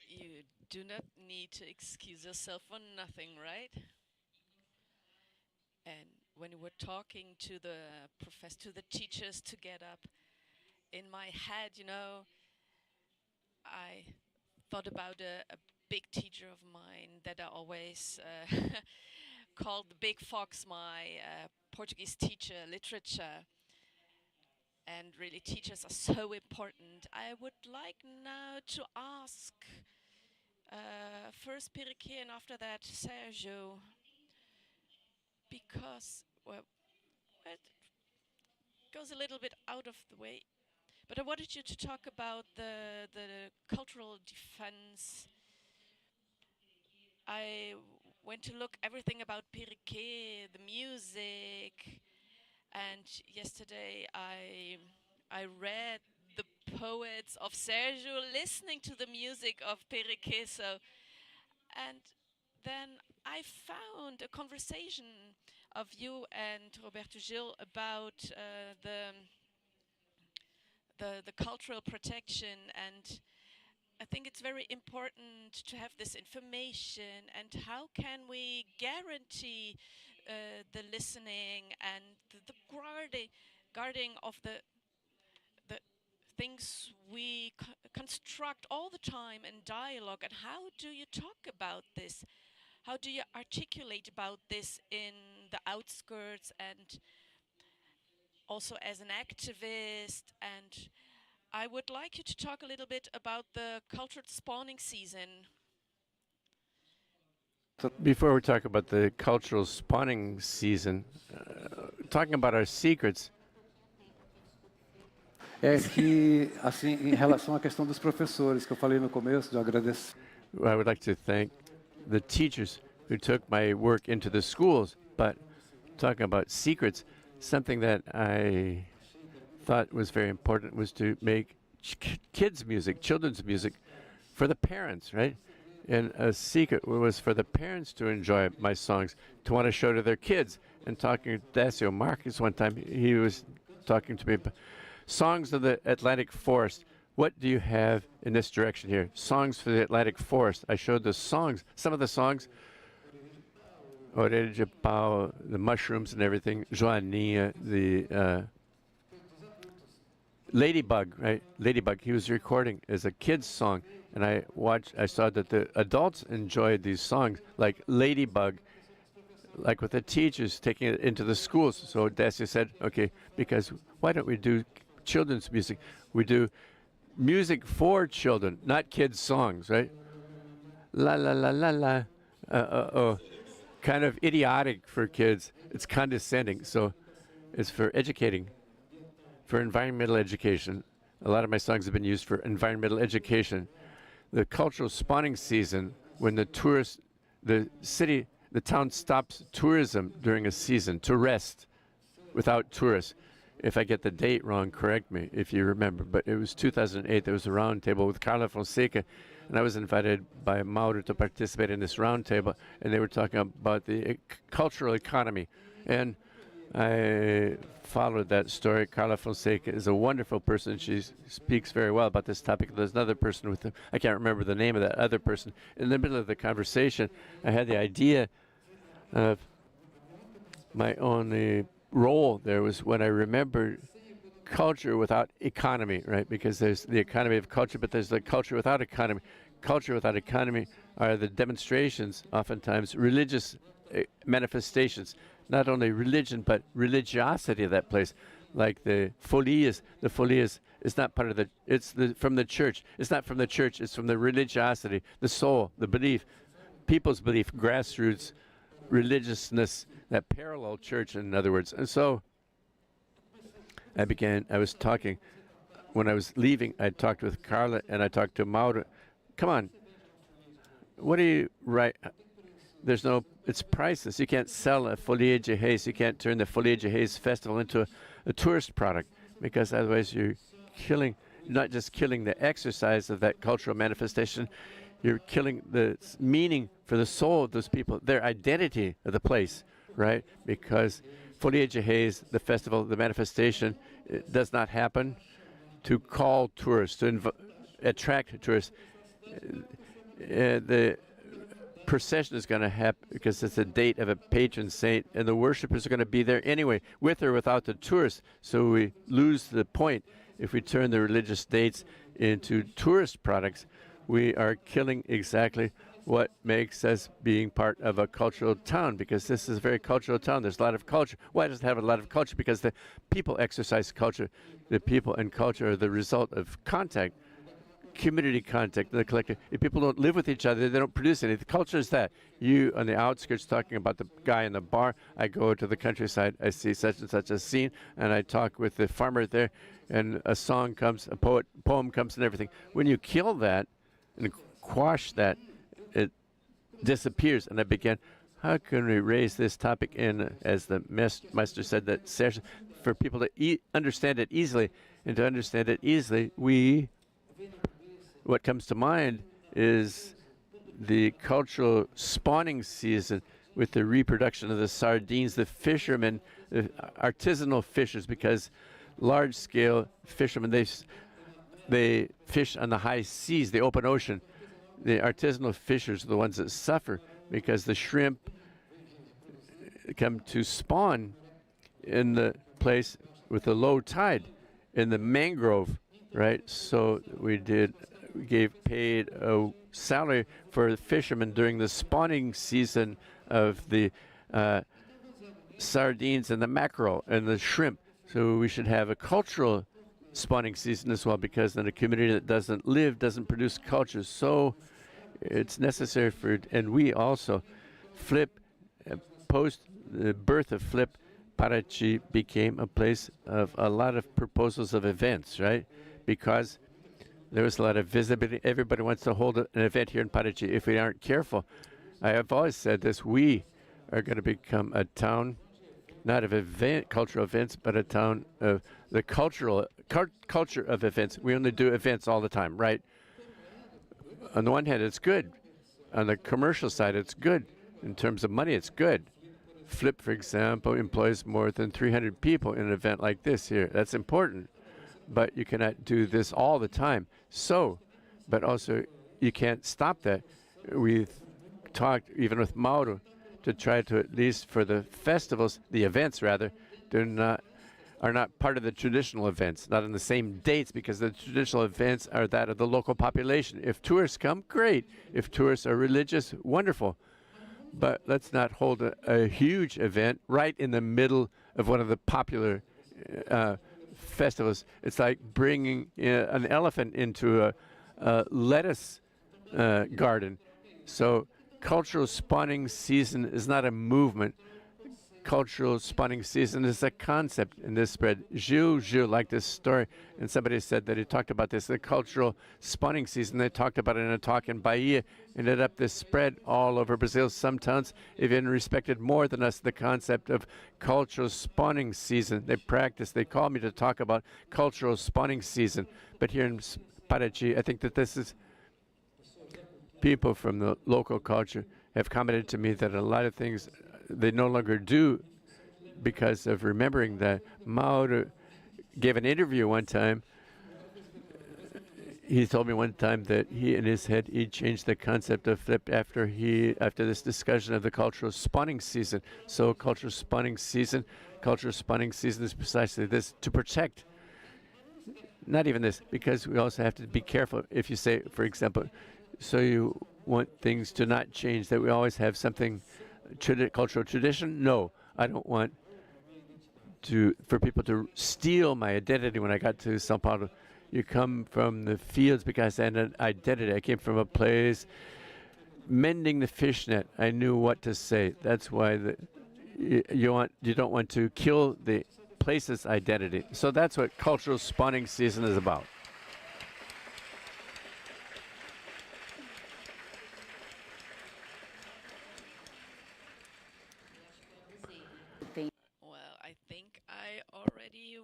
You do not need to excuse yourself for nothing, right? And when you were talking to the to the teachers to get up, in my head, I thought about a big teacher of mine that I always called the Big Fox, my Portuguese teacher, literature. And really, teachers are so important. I would like now to ask first Perequê and after that Sergio, because, well, it goes a little bit out of the way. But I wanted you to talk about the cultural defense. I went to look everything about Perequê, the music, and yesterday I read the poets of Sergio listening to the music of Perequê. And then I found a conversation of you and Roberto Gil about the cultural protection, and I think it's very important to have this information. And how can we guarantee the listening and the guarding of the things we construct all the time in dialogue? And how do you talk about this? How do you articulate about this in the outskirts and also as an activist? And I would like you to talk a little bit about the cultural spawning season. Before we talk about the cultural spawning season, talking about our secrets. É que, assim, em relação à questão dos professores, que eu falei no começo, de agradecer. I would like to thank the teachers who took my work into the schools, but talking about secrets, something that I thought was very important was to make kids' music, children's music, for the parents, right? And a secret was for the parents to enjoy my songs, to want to show to their kids. And talking to Dacio Marques one time, he was talking to me about songs of the Atlantic Forest. What do you have in this direction here? Songs for the Atlantic Forest. I showed the songs, some of the songs, Orelha de Pau, the mushrooms and everything, Joaninha, the Ladybug, right? Ladybug, he was recording as a kid's song. And I saw that the adults enjoyed these songs, like Ladybug, like with the teachers taking it into the schools. So Dacia said, okay, because why don't we do children's music? We do music for children, not kids' songs, right? La la la la la, oh, kind of idiotic for kids. It's condescending. So it's for educating, for environmental education. A lot of my songs have been used for environmental education. The cultural spawning season, when the tourists, the town stops tourism during a season to rest without tourists. If I get the date wrong, correct me if you remember, but it was 2008. There was a round table with Carla Fonseca, and I was invited by Mauro to participate in this round table, and they were talking about the cultural economy. And I followed that story. Carla Fonseca is a wonderful person. She speaks very well about this topic. There's another person with them. I can't remember the name of that other person. In the middle of the conversation, I had the idea of my only role there was when I remembered culture without economy, right? Because there's the economy of culture, but there's the culture without economy. Culture without economy are the demonstrations, oftentimes religious manifestations. Not only religion, but religiosity of that place. Like the folias is not part of the, from the church. It's not from the church, it's from the religiosity, the soul, the belief, people's belief, grassroots religiousness, that parallel church, in other words. And so I was talking, when I was leaving, I talked with Carla and I talked to Mauro. Come on, what do you write? It's priceless. You can't sell a Folia de Reis. You can't turn the Folia de Reis festival into a tourist product, because otherwise you're not just killing the exercise of that cultural manifestation, you're killing the meaning for the soul of those people, their identity of the place, right? Because Folia de Reis, the festival, the manifestation, it does not happen to call tourists, to attract tourists. The procession is going to happen because it's a date of a patron saint, and the worshipers are going to be there anyway, with or without the tourists. So we lose the point. If we turn the religious dates into tourist products, we are killing exactly what makes us being part of a cultural town, because this is a very cultural town. There's a lot of culture. Why does it have a lot of culture? Because the people exercise culture. The people and culture are the result of contact, community contact, the collective. If people don't live with each other, they don't produce anything. The culture is that. You on the outskirts talking about the guy in the bar, I go to the countryside, I see such and such a scene, and I talk with the farmer there, and a song comes, a poem comes and everything. When you kill that and quash that, it disappears. And I began, how can we raise this topic in, as the Meister said, that Sergio, for people to understand it easily, and to understand it easily, what comes to mind is the cultural spawning season with the reproduction of the sardines, the fishermen, the artisanal fishers, because large-scale fishermen, they fish on the high seas, the open ocean. The artisanal fishers are the ones that suffer because the shrimp come to spawn in the place with the low tide, in the mangrove, right? So we paid a salary for the fishermen during the spawning season of the sardines and the mackerel and the shrimp. So we should have a cultural spawning season as well, because in a community that doesn't produce culture. So it's necessary for, and we also post the birth of Flip, Parachi became a place of a lot of proposals of events, right? Because there was a lot of visibility. Everybody wants to hold an event here in Parachi. If we aren't careful, I have always said this, we are going to become a town not of event, cultural events, but a town of the culture of events. We only do events all the time, right? On the one hand, it's good. On the commercial side, it's good. In terms of money, it's good. Flip, for example, employs more than 300 people in an event like this here. That's important. But you cannot do this all the time. So, but also, you can't stop that. We've talked, even with Mauro, to try to, at least for the festivals, the events rather, are not part of the traditional events, not on the same dates, because the traditional events are that of the local population. If tourists come, great. If tourists are religious, wonderful. But let's not hold a huge event right in the middle of one of the popular festivals. It's like bringing an elephant into a lettuce garden. So cultural spawning season is not a movement. Cultural spawning season is a concept in this spread. Gilles liked this story, and somebody said that he talked about this. The cultural spawning season, they talked about it in a talk in Bahia, ended up this spread all over Brazil. Some towns even respected more than us the concept of cultural spawning season. They practiced. They called me to talk about cultural spawning season. But here in Perequê, I think that this is people from the local culture have commented to me that a lot of things they no longer do because of remembering that. Mauro gave an interview one time. He told me one time that he, in his head, he changed the concept of flip after this discussion of the cultural spawning season. So cultural spawning season is precisely this, to protect. Not even this, because we also have to be careful. If you say, for example, so you want things to not change, that we always have something cultural tradition? No, I don't want for people to steal my identity. When I got to São Paulo, you come from the fields because I had an identity. I came from a place mending the fishnet. I knew what to say. That's why you don't want to kill the place's identity. So that's what cultural spawning season is about. Well, I think I already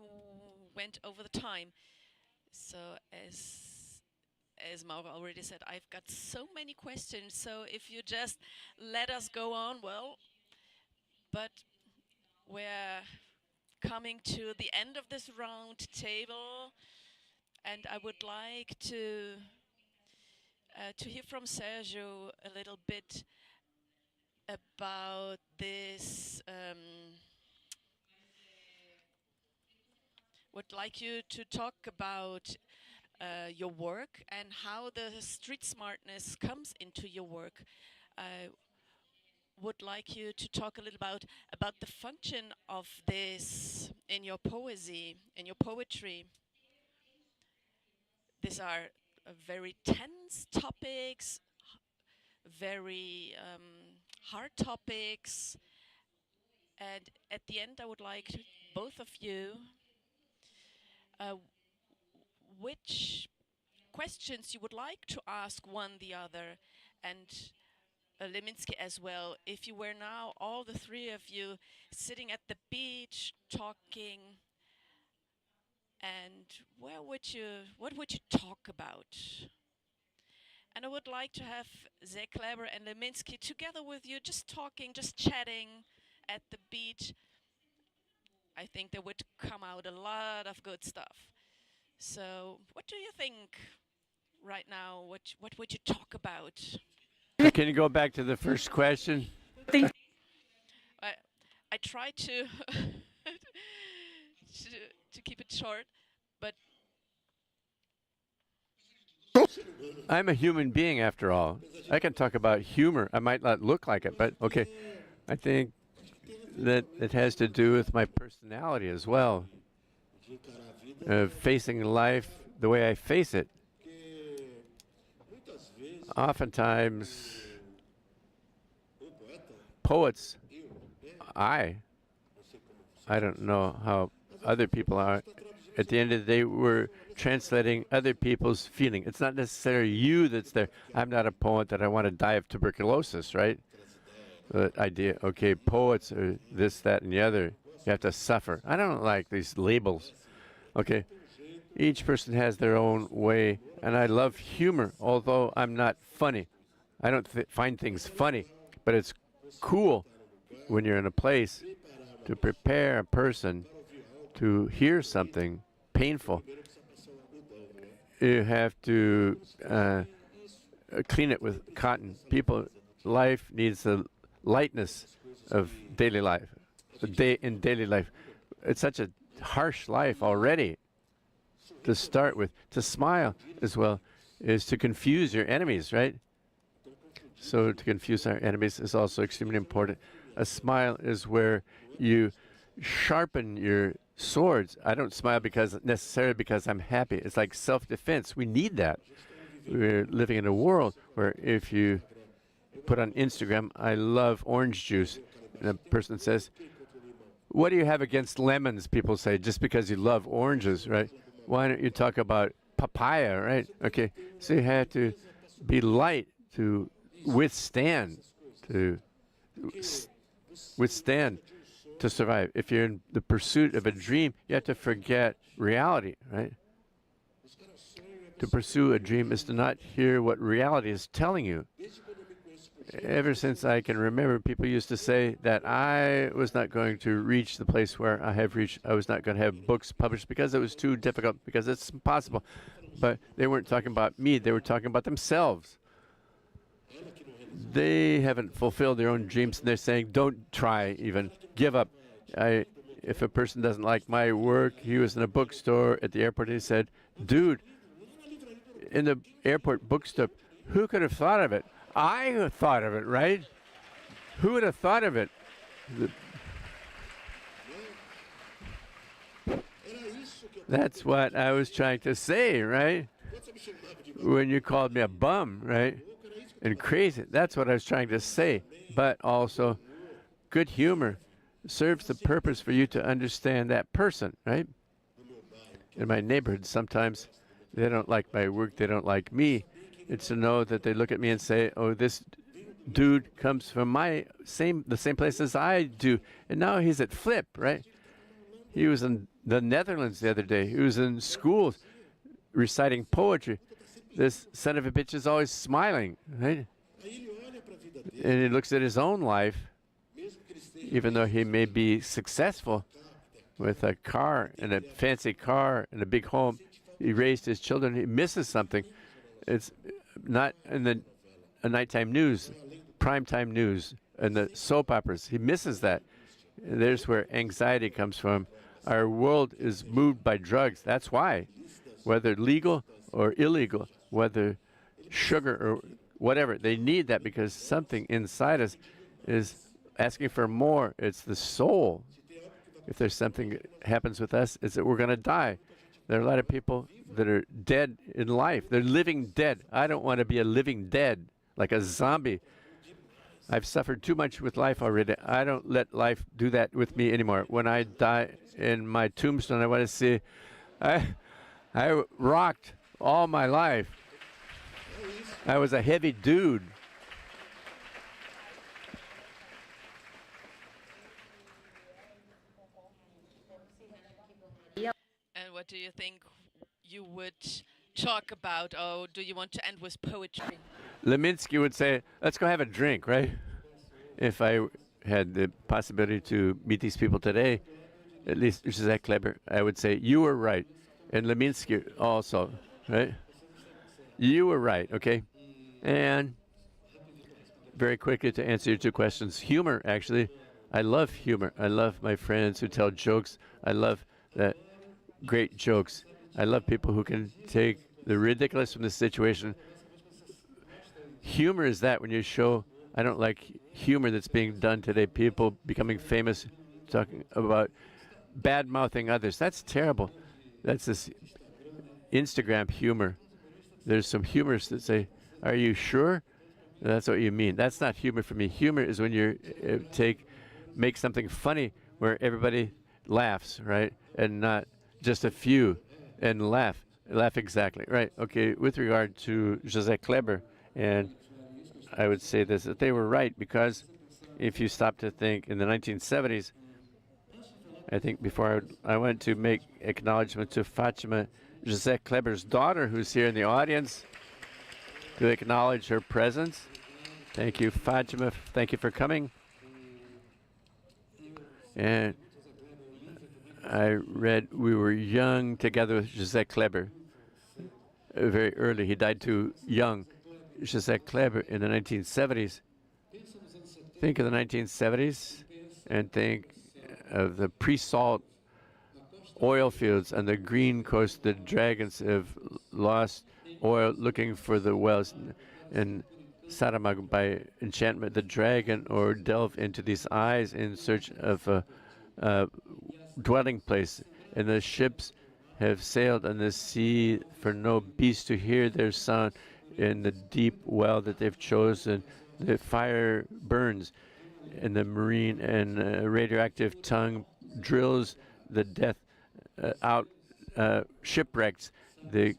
went over the time. So as Mauro already said, I've got so many questions. So if you just let us go on, well, but we're coming to the end of this round table, and I would like to hear from Sergio a little bit about this. Would like you to talk about your work and how the street smartness comes into your work. I would like you to talk a little about the function of this in your poesy, in your poetry. These are very tense topics, very hard topics, and at the end I would like both of you which questions you would like to ask one the other, and Leminski as well. If you were now, all the three of you, sitting at the beach, talking, and what would you talk about? And I would like to have Kleber and Leminski together with you, just talking, just chatting at the beach. I think there would come out a lot of good stuff. So what do you think right now? What would you talk about? Can you go back to the first question? I try to to keep it short, but I'm a human being after all. I can talk about humor. I might not look like it, but okay. I think that it has to do with my personality as well. Facing life the way I face it. Oftentimes, poets, I don't know how other people are. At the end of the day, we're translating other people's feeling. It's not necessarily you that's there. I'm not a poet that I want to die of tuberculosis, right? The idea, okay, poets are this, that, and the other. You have to suffer. I don't like these labels. Okay. Each person has their own way, and I love humor, although I'm not funny. I don't find things funny, but it's cool when you're in a place to prepare a person to hear something painful. You have to clean it with cotton. Life needs the lightness of daily life. In daily life, it's such a harsh life already. To start with, to smile as well is to confuse your enemies, right? So to confuse our enemies is also extremely important. A smile is where you sharpen your swords. I don't smile necessarily because I'm happy. It's like self-defense. We need that. We're living in a world where if you put on Instagram, I love orange juice, and a person says, what do you have against lemons? People say, just because you love oranges, right? Why don't you talk about papaya, right? Okay, so you have to be light to withstand, to survive. If you're in the pursuit of a dream, you have to forget reality, right? To pursue a dream is to not hear what reality is telling you. Ever since I can remember, people used to say that I was not going to reach the place where I have reached. I was not going to have books published because it was too difficult, because it's impossible. But they weren't talking about me. They were talking about themselves. They haven't fulfilled their own dreams, and they're saying, don't try even. Give up. If a person doesn't like my work, he was in a bookstore at the airport, and he said, dude, in the airport bookstore, who could have thought of it? I thought of it, right? Who would have thought of it? That's what I was trying to say, right? When you called me a bum, right? And crazy. That's what I was trying to say. But also, good humor serves the purpose for you to understand that person, right? In my neighborhood, sometimes they don't like my work, they don't like me. It's to know that they look at me and say, oh, this dude comes from the same place as I do. And now he's at Flip, right? He was in the Netherlands the other day. He was in schools reciting poetry. This son of a bitch is always smiling, right? And he looks at his own life, even though he may be successful with a car and a fancy car and a big home. He raised his children. He misses something. It's not in the nighttime news, primetime news, and the soap operas. He misses that. And there's where anxiety comes from. Our world is moved by drugs. That's why, whether legal or illegal, whether sugar or whatever, they need that because something inside us is asking for more. It's the soul. If there's something that happens with us, it's that we're going to die. There are a lot of people that are dead in life. They're living dead. I don't want to be a living dead, like a zombie. I've suffered too much with life already. I don't let life do that with me anymore. When I die in my tombstone, I want to say, I rocked all my life. I was a heavy dude. And what do you think you would talk about, or do you want to end with poetry? Leminski would say, let's go have a drink, right? If I had the possibility to meet these people today, at least José Kleber, I would say, you were right. And Leminski also, right? You were right, okay? And very quickly to answer your two questions, humor, actually, I love humor. I love my friends who tell jokes. I love that great jokes. I love people who can take the ridiculous from the situation. Humor is that when you show, I don't like humor that's being done today, people becoming famous, talking about bad-mouthing others. That's terrible. That's this Instagram humor. There's some humorists that say, are you sure? That's what you mean. That's not humor for me. Humor is when you make something funny where everybody laughs, right? And not just a few, and laugh exactly, right? Okay, with regard to José Kleber, and I would say this, that they were right, because if you stop to think, in the 1970s, I think before I went to make acknowledgement to Fatima José Kleber's daughter, who's here in the audience, to acknowledge her presence. Thank you, Fatima. Thank you for coming. And I read we were young together with José Kleber. Very early. He died too young. José Kleber in the 1970s. Think of the 1970s and think of the pre-salt oil fields on the green coast. The dragons have lost oil looking for the wells. And Saramag, by enchantment, the dragon, or delve into these eyes in search of a dwelling place. And the ships have sailed on the sea for no beast to hear their sound in the deep well that they've chosen. The fire burns, and the marine and radioactive tongue drills the death out shipwrecks. The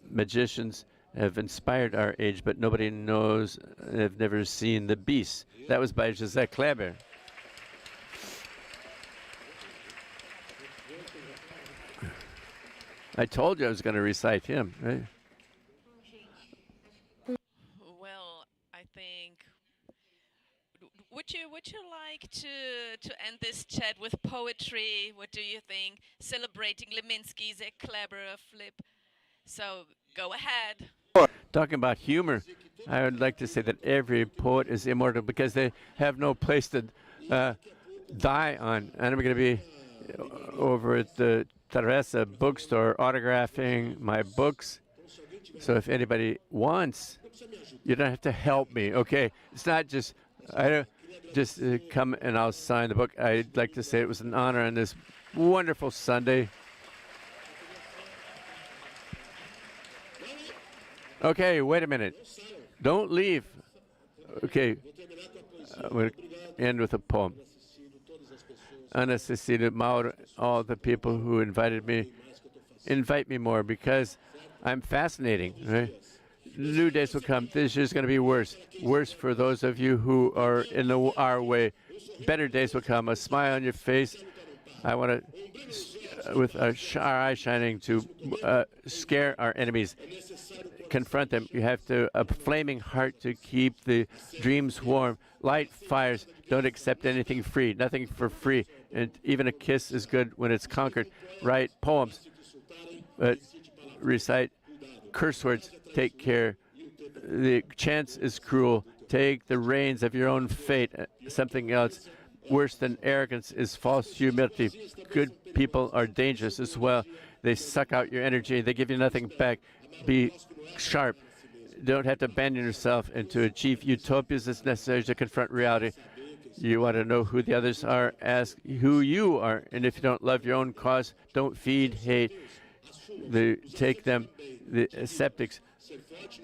magicians have inspired our age, but nobody knows, have never seen the beast. That was by José Kleber. I told you I was going to recite him, right? Well, I think would you like to end this chat with poetry? What do you think? Celebrating Leminski's Kleber flip. So go ahead. Talking about humor, I would like to say that every poet is immortal because they have no place to die on. And I'm going to be over at the Teresa bookstore autographing my books. So if anybody wants, you don't have to help me, okay? It's not just, I don't just come and I'll sign the book. I'd like to say it was an honor on this wonderful Sunday. Okay, wait a minute. Don't leave. Okay, I'm going to end with a poem. Ana Cecilia, Mauro, all the people who invited me, invite me more because I'm fascinating, right? New days will come. This year's going to be worse. Worse for those of you who are in our way. Better days will come. A smile on your face. I want to, with our eyes shining, to scare our enemies. Confront them. You have to a flaming heart to keep the dreams warm. Light fires. Don't accept anything free. Nothing for free. And even a kiss is good when it's conquered. Write poems. But recite curse words. Take care. The chance is cruel. Take the reins of your own fate. Something else worse than arrogance is false humility. Good people are dangerous as well. They suck out your energy. They give you nothing back. Be sharp. Don't have to abandon yourself, and to achieve utopias it's necessary to confront reality. You want to know who the others are, ask who you are. And if you don't love your own cause, don't feed hate. Take them, the skeptics,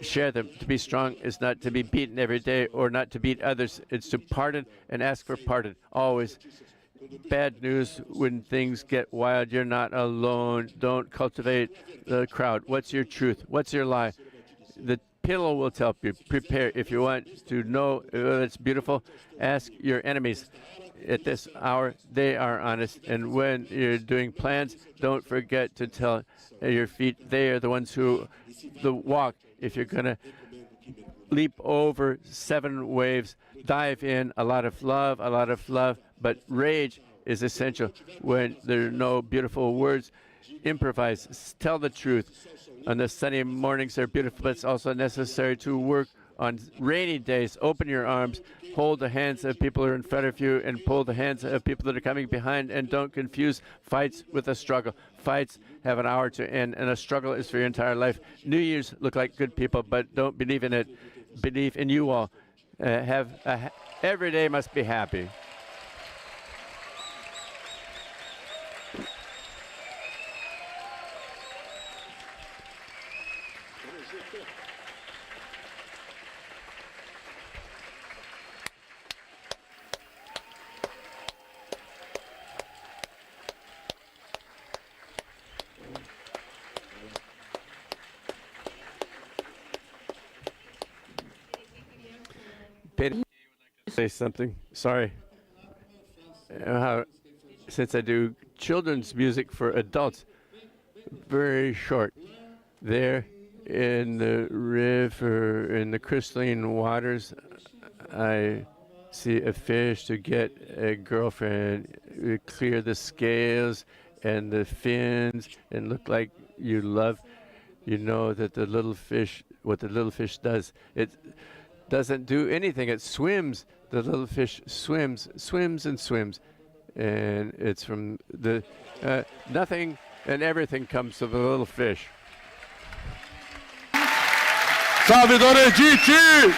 share them. To be strong is not to be beaten every day or not to beat others. It's to pardon and ask for pardon. Always. Bad news when things get wild. You're not alone. Don't cultivate the crowd. What's your truth? What's your lie? The pillow will help you. Prepare. If you want to know it's beautiful, ask your enemies. At this hour, they are honest. And when you're doing plans, don't forget to tell your feet. They are the ones who walk. If you're going to leap over 7 waves, dive in. A lot of love. But rage is essential. When there are no beautiful words, improvise. Tell the truth. On the sunny mornings, they're beautiful, but it's also necessary to work on rainy days. Open your arms. Hold the hands of people who are in front of you and pull the hands of people that are coming behind, and don't confuse fights with a struggle. Fights have an hour to end, and a struggle is for your entire life. New Year's look like good people, but don't believe in it. Believe in you all. Every day must be happy. Say something. Sorry. since I do children's music for adults, very short. There in the river, in the crystalline waters, I see a fish to get a girlfriend. You clear the scales and the fins and look like you love. You know that the little fish, what the little fish does, it doesn't do anything. It swims. The little fish swims and swims. And it's from the nothing and everything comes to the little fish. Salve, Dona Edith!